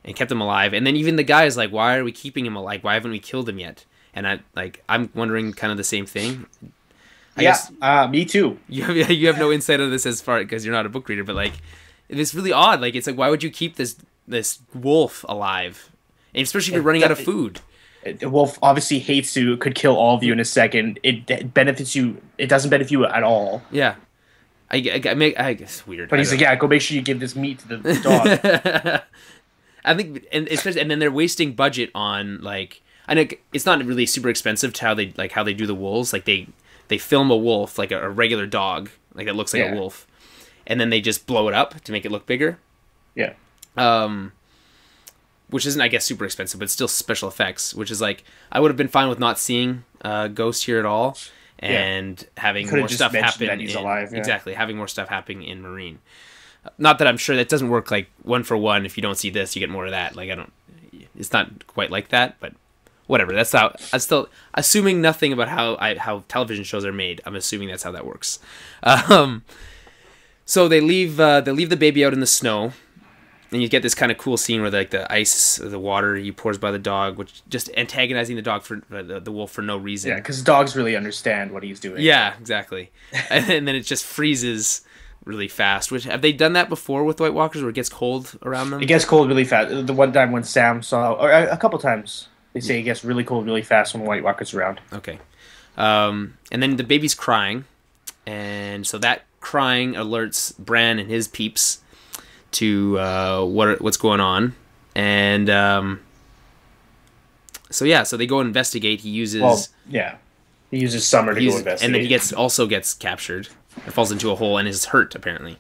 and kept him alive. And then even the guy is like, why are we keeping him alive? Why haven't we killed him yet? And I'm wondering kind of the same thing. I guess, me too. You have no insight on this as far because you're not a book reader, but like it's really odd. Like it's like, why would you keep this wolf alive, and especially if you're running out of food? The wolf obviously could kill all of you in a second. It benefits you. It doesn't benefit you at all. Yeah, I guess weird. But he's like, go make sure you give this meat to the dog. I think, and then they're wasting budget on like. I know it's not really super expensive to how they do the wolves. Like they film a wolf, like a regular dog, like it looks like a wolf, and then they just blow it up to make it look bigger. Yeah. Which isn't, I guess, super expensive, but it's still special effects. Which is like, I would have been fine with not seeing Ghost here at all, and having more stuff happen. That he's alive. Exactly, having more stuff happening in Marine. Not that I'm sure that doesn't work like one for one. If you don't see this, you get more of that. Like it's not quite like that, but. Whatever. That's how. I'm still assuming nothing about how television shows are made. I'm assuming that's how that works. So they leave the baby out in the snow, and you get this kind of cool scene where the ice, the water he pours by the dog, which just antagonizing the dog for the wolf for no reason. Yeah, because dogs really understand what he's doing. Yeah, exactly. And then it just freezes really fast. Which have they done that before with White Walkers, where it gets cold around them? It gets cold really fast. The one time when Sam saw, or a couple times. They say it gets really cold really fast when White Walker's around. Okay. And then the baby's crying. And so that crying alerts Bran and his peeps to what's going on. And so they go investigate. He uses... He uses Summer to go investigate. And then he also gets captured. It falls into a hole and is hurt, apparently.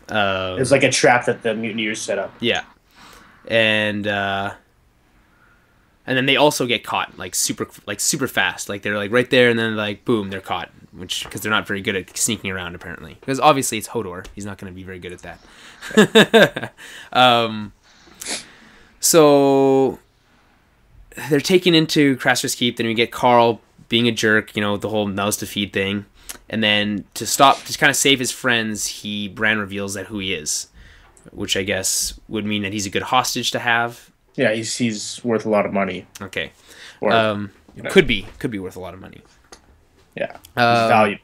It's like a trap that the mutineers set up. Yeah. And then they also get caught super fast. Like they're like right there, and then like boom, they're caught. Because they're not very good at sneaking around apparently. Because obviously it's Hodor. He's not going to be very good at that. So they're taken into Craster's Keep. Then we get Carl being a jerk. The whole mouths to feed thing. And then to kind of save his friends, Bran reveals that who he is, which I guess would mean that he's a good hostage to have. Yeah, he's worth a lot of money. Okay. Or, could be worth a lot of money. Yeah. He's valuable.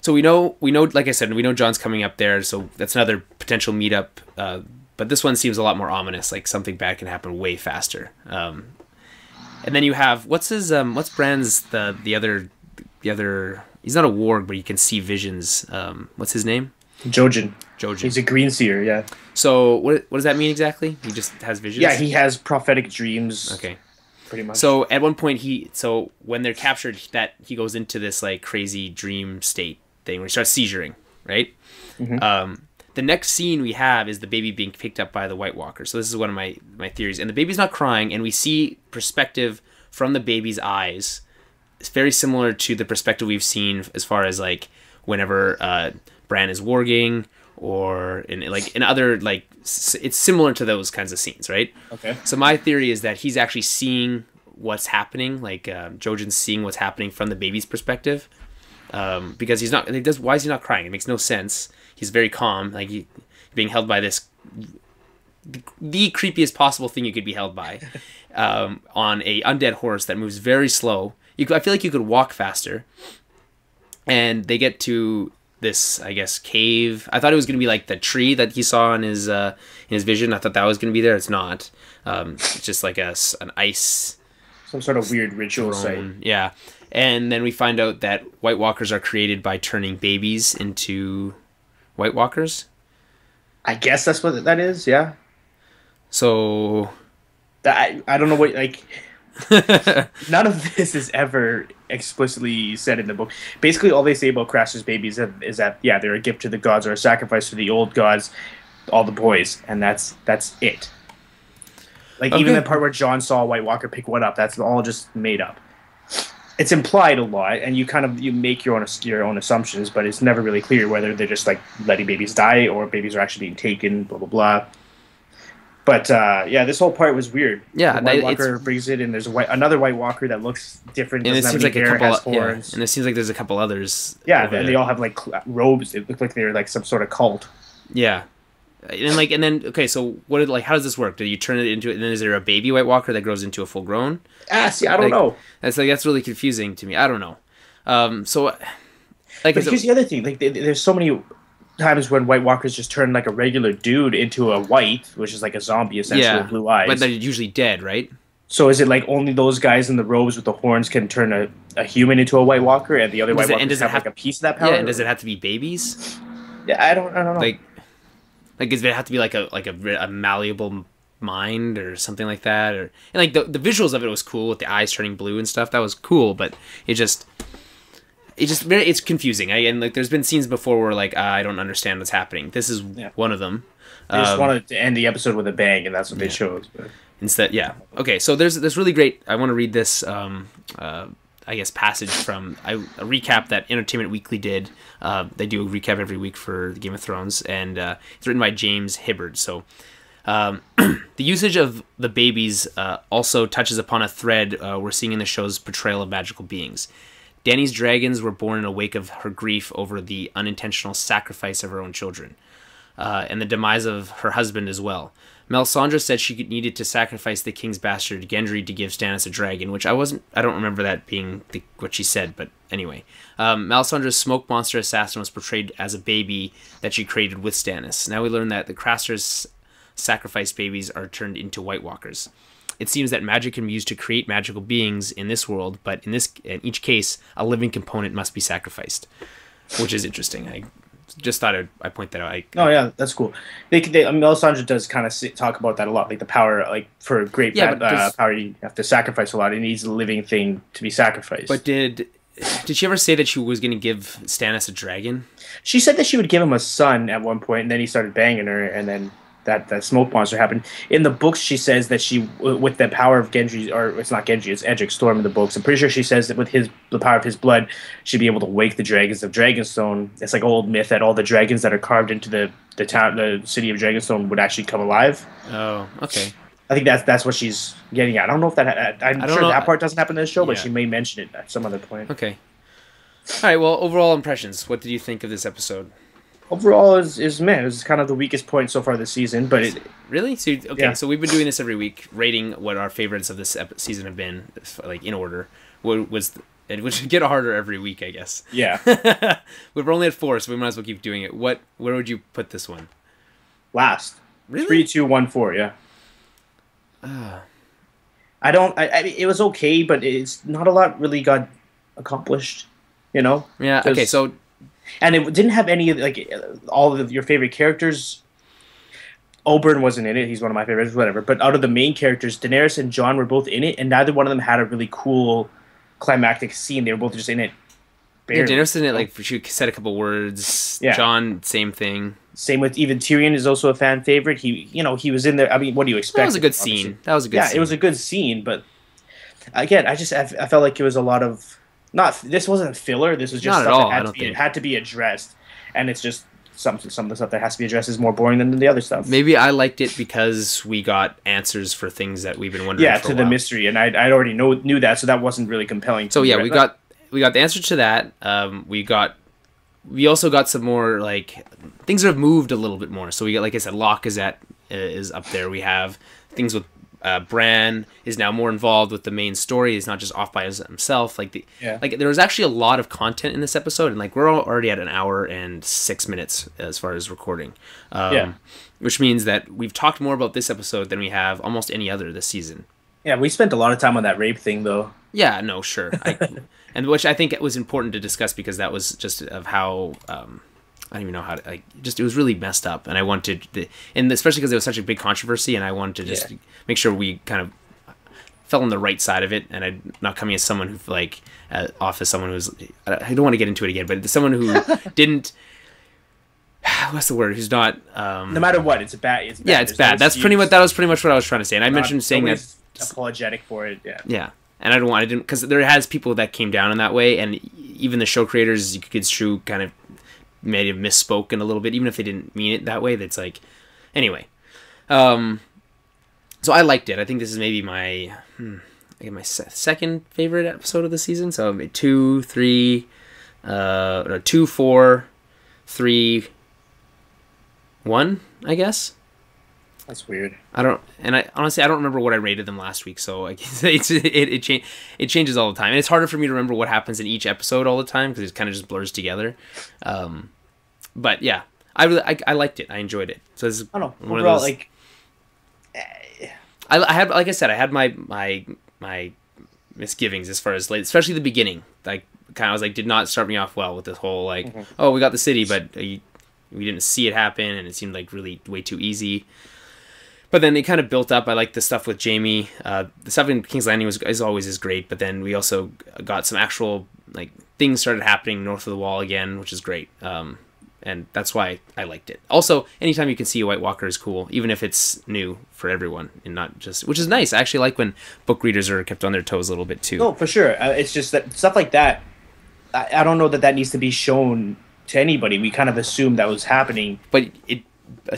So we know, like I said, we know Jon's coming up there, so that's another potential meetup. But this one seems a lot more ominous, like something bad can happen way faster. And then you have what's Bran's the other he's not a warg, but he can see visions. What's his name? Jojen. He's a green seer, yeah. So what does that mean exactly? He just has visions? Yeah, he has prophetic dreams. Okay. Pretty much. So at one point when they're captured, that he goes into this like crazy dream state thing where he starts seizuring, right? Mm-hmm. The next scene we have is the baby being picked up by the White Walker. So this is one of my theories. And the baby's not crying, and we see perspective from the baby's eyes. It's very similar to the perspective we've seen as far as like whenever Bran is warging, or in other, like, it's similar to those kinds of scenes, right? Okay. So my theory is that he's actually seeing what's happening, like Jojen's seeing what's happening from the baby's perspective, because he's not. Why is he not crying? It makes no sense. He's very calm, like being held by this the creepiest possible thing you could be held by, on a undead horse that moves very slow. I feel like you could walk faster, and they get to this, I guess, cave. I thought it was going to be like the tree that he saw in his vision. I thought that was going to be there. It's not. It's just like an ice, some sort of weird ritual site. Yeah, and then we find out that White Walkers are created by turning babies into White Walkers. I guess that's what that is. Yeah. So I don't know what, like. None of this is ever explicitly said in the book. Basically, all they say about Craster's babies is that they're a gift to the gods or a sacrifice to the old gods, all the boys, and that's it. Like, even the part where Jon saw a White Walker pick one up, that's all just made up. It's implied a lot, and you make your own assumptions, but it's never really clear whether they're just like letting babies die or babies are actually being taken. Blah blah blah. But this whole part was weird. Yeah, the White Walker brings it, and there's another White Walker that looks different. And it seems like hair, has horns. And it seems like there's a couple others. Yeah, and they all have like robes. It looked like they're like some sort of cult. Yeah, and then okay, so how does this work? Do you turn it into? And then is there a baby White Walker that grows into a full grown? See, I don't know. That's really confusing to me. I don't know. But here's the other thing. Like, there's so many times when White Walkers just turn like a regular dude into a white, which is like a zombie essentially with blue eyes. But they're usually dead, right? So is it like only those guys in the robes with the horns can turn a human into a White Walker, and the other White Walkers have like a piece of that power? Yeah, and does it have to be babies? Yeah, I don't know. Like does it have to be like a malleable mind or something like that? And like the visuals of it was cool with the eyes turning blue and stuff. That was cool, but it's confusing. And like there's been scenes before where like I don't understand what's happening. This is one of them. They just wanted to end the episode with a bang, and that's what they chose. But. Instead, yeah. Okay, so there's really great. I want to read this. I guess passage from a recap that Entertainment Weekly did. They do a recap every week for Game of Thrones, and it's written by James Hibbard. So the usage of the babies also touches upon a thread we're seeing in the show's portrayal of magical beings. Dany's dragons were born in a wake of her grief over the unintentional sacrifice of her own children, and the demise of her husband as well. Melisandre said she needed to sacrifice the king's bastard Gendry to give Stannis a dragon, which I don't remember that being what she said, but anyway. Melisandre's smoke monster assassin was portrayed as a baby that she created with Stannis. Now we learn that the Craster's sacrificed babies are turned into White Walkers. It seems that magic can be used to create magical beings in this world, but in each case, a living component must be sacrificed, which is interesting. I just thought I'd point that out. Oh yeah, that's cool. Melisandre does kind of talk about that a lot, like the power, like for great power, you have to sacrifice a lot. It needs a living thing to be sacrificed. But did she ever say that she was going to give Stannis a dragon? She said that she would give him a son at one point, and then he started banging her, and then that smoke monster happened. In the books, she says that she, with the power of Gendry, or it's not Gendry, it's Edric Storm in the books. I'm pretty sure she says that with the power of his blood, she'd be able to wake the dragons of Dragonstone. It's like an old myth that all the dragons that are carved into the city of Dragonstone would actually come alive. Oh, okay. I think that's what she's getting at. I don't know if that. I'm sure that part doesn't happen in the show, but she may mention it at some other point. Okay. All right. Well, overall impressions. What did you think of this episode? Overall, is man, it was kind of the weakest point so far this season. But it really So we've been doing this every week, rating what our favorites of this season have been, like in order. It would get harder every week, I guess. Yeah. We're only at 4, so we might as well keep doing it. Where would you put this one? Last. Really? 3, 2, 1, 4. Yeah. I don't. I mean, it was okay, but it's not a lot really got accomplished. You know. Yeah. Okay. So. And it didn't have any like all of your favorite characters. Oberyn wasn't in it. He's one of my favorites, whatever. But out of the main characters, Daenerys and Jon were both in it, and neither one of them had a really cool climactic scene. They were both just in it. Barely. Yeah, Daenerys in it, like she said a couple words. Yeah. Jon, same thing. Same with even Tyrion is also a fan favorite. He was in there. I mean, what do you expect? That was a good scene. Yeah, it was a good scene. But again, I felt like it was a lot of. This wasn't filler. This was just stuff that had to be addressed, and it's just some of the stuff that has to be addressed is more boring than the other stuff. Maybe I liked it because we got answers for things that we've been wondering. Yeah, to the mystery, and I already knew that, so that wasn't really compelling. So yeah, we got the answer to that. We also got some more like things that have moved a little bit more. So we got, like I said, Locke is up there. We have things with. Bran is now more involved with the main story. He's not just off by himself. Like there was actually a lot of content in this episode, and like we're already at 1 hour and 6 minutes as far as recording. Which means that we've talked more about this episode than we have almost any other this season. Yeah, we spent a lot of time on that rape thing, though. Yeah, no, sure, and which I think it was important to discuss because that was just of how. I don't even know how to, it was really messed up, and I wanted and especially because it was such a big controversy, and I wanted to just make sure we kind of fell on the right side of it, and I'm not coming as someone who off as someone who's, I don't want to get into it again, but someone who didn't, what's the word, who's not, no matter what, it's bad. Yeah, it's bad. That was pretty much what I was trying to say, and I mentioned saying that. Apologetic for it, yeah. Yeah. And I didn't, because there has people that came down in that way, and even the show creators, you could construe kind of, may have misspoken a little bit, even if they didn't mean it that way. That's like, anyway. So I liked it. I think this is maybe my second favorite episode of the season. So 2, 3, 2, 4, 3, 1, I guess. That's weird. Honestly I don't remember what I rated them last week. So I guess it changes all the time, and it's harder for me to remember what happens in each episode all the time because it kind of just blurs together. But yeah, I liked it. I enjoyed it. So it's I don't know. Overall, like, I had, like I said, I had my misgivings as far as especially the beginning. Like, kind of was like, did not start me off well with this whole like, oh, we got the city, but we didn't see it happen, and it seemed like really way too easy. But then it kind of built up. I like the stuff with Jaime. The stuff in King's Landing is always great. But then we also got some actual like things started happening north of the Wall again, which is great. And that's why I liked it. Also, anytime you can see a White Walker is cool, even if it's new for everyone and not just, which is nice. I actually like when book readers are kept on their toes a little bit too. No, for sure. It's just that stuff like that. I don't know that needs to be shown to anybody. We kind of assumed that was happening, but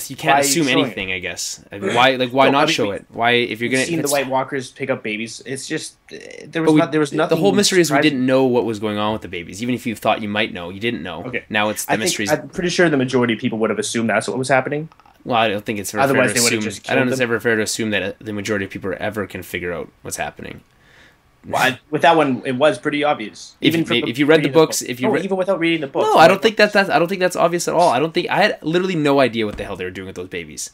you can't assume anything, I guess. I mean, why not show it? Why, if you're gonna seen the White Walkers pick up babies, it's just there was nothing. The whole mystery is we didn't know what was going on with the babies. Even if you thought you might know, you didn't know. Okay. Now it's the mysteries. I'm pretty sure the majority of people would have assumed that's what was happening. Well, I don't think it's fair to assume. I don't think it's ever fair to assume that the majority of people ever can figure out what's happening. Well, with that one, it was pretty obvious. If you read the books, even without reading the books. No, I don't think that's obvious at all. I had literally no idea what the hell they were doing with those babies.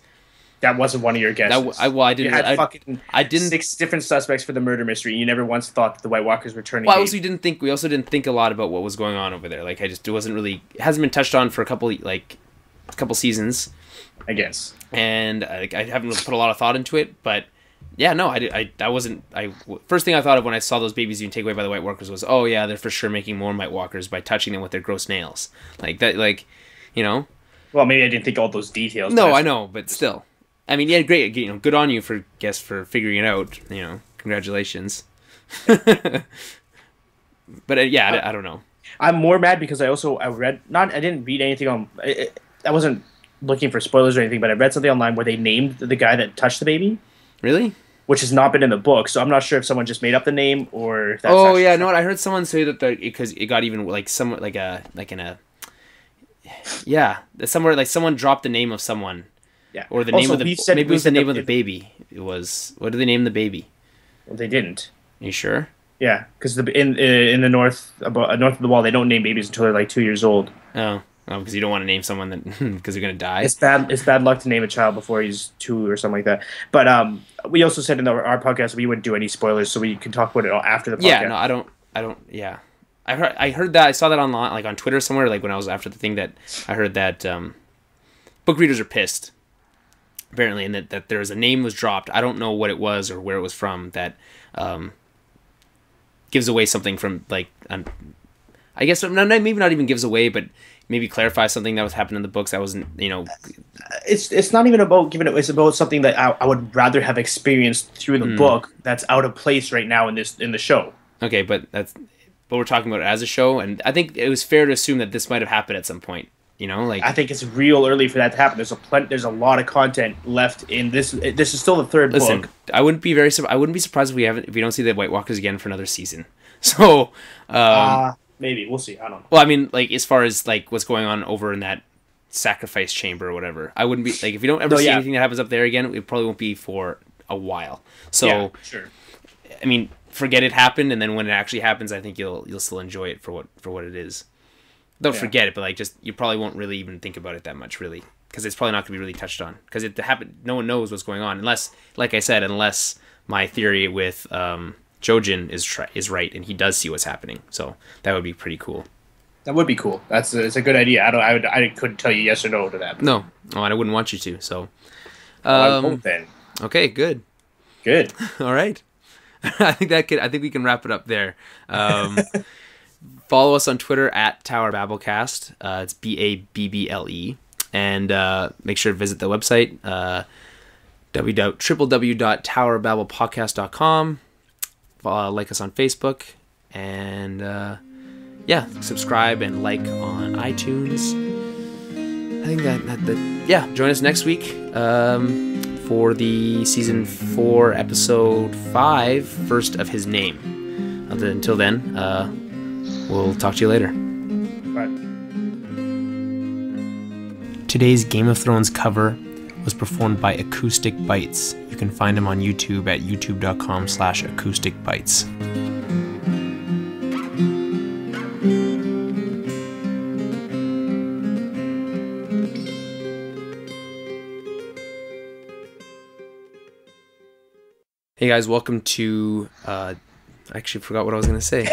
That wasn't one of your guesses. I didn't. I didn't. 6 different suspects for the murder mystery. You never once thought that the White Walkers were turning. Well, we also didn't think a lot about what was going on over there. Like it wasn't really. It hasn't been touched on for a couple seasons, I guess. And I haven't really put a lot of thought into it, but. Yeah, no, first thing I thought of when I saw those babies being taken away by the White Walkers was, oh yeah, they're for sure making more White Walkers by touching them with their gross nails. Like that, like, you know? Well, maybe I didn't think all those details. No, I know, but still. I mean, yeah, great, good on you for figuring it out, congratulations. But yeah, I don't know. I'm more mad because I didn't read anything on, I wasn't looking for spoilers or anything, but I read something online where they named the guy that touched the baby. Really? which has not been in the book. So I'm not sure if someone just made up the name or if that's Oh yeah, no, I heard someone say that because it got even like somewhat somewhere like someone dropped the name of someone. Yeah. Or the name of the maybe it was the name of the baby. It was, what did they name the baby? Well, they didn't. Are you sure? Yeah, because in the north of the wall, they don't name babies until they're like 2 years old. Oh, because you don't want to name someone that because they're gonna die. It's bad luck to name a child before he's 2 or something like that. But we also said in our podcast we wouldn't do any spoilers, so we can talk about it all after the podcast. Yeah, no, I don't. Yeah, I heard that. I saw that online, like on Twitter somewhere, like when I was after the thing, that I heard that book readers are pissed, apparently, and that there was a name was dropped. I don't know what it was or where it was from. That gives away something from like I guess maybe not even gives away, but maybe clarifies something that was happening in the books that wasn't, It's not even about giving it. It's about something that I would rather have experienced through the book that's out of place right now in the show. Okay, but we're talking about it as a show, and I think it was fair to assume that this might have happened at some point. I think it's real early for that to happen. There's a lot of content left in this. This is still the third book. I wouldn't be surprised if we don't see the White Walkers again for another season. So, maybe we'll see. I don't know. Well, I mean, like as far as like what's going on over in that sacrifice chamber or whatever, I wouldn't be like if you don't ever see anything that happens up there again, it probably won't be for a while. So, yeah, sure. I mean, forget it happened, and then when it actually happens, I think you'll still enjoy it for what it is. Don't forget it, but like just you probably won't really even think about it that much, really, because it's probably not going to be really touched on because it happened. No one knows what's going on unless, like I said, unless my theory with Jojen is right and he does see what's happening. So that would be pretty cool. That would be cool. It's a good idea. I couldn't tell you yes or no to that. No, and I wouldn't want you to. So, I won't then. Okay, good. All right. I think we can wrap it up there. Follow us on Twitter at Tower Babblecast. It's BABBLE, and make sure to visit the website www.towerbabblepodcast.com. Like us on Facebook, and subscribe and like on iTunes. I think that join us next week for the season 4 episode 5, First of His Name. Until then, we'll talk to you later. Bye. Today's Game of Thrones cover was performed by Acoustic Bites. You can find them on YouTube at youtube.com/acousticbites. Hey guys, welcome to... I actually forgot what I was going to say.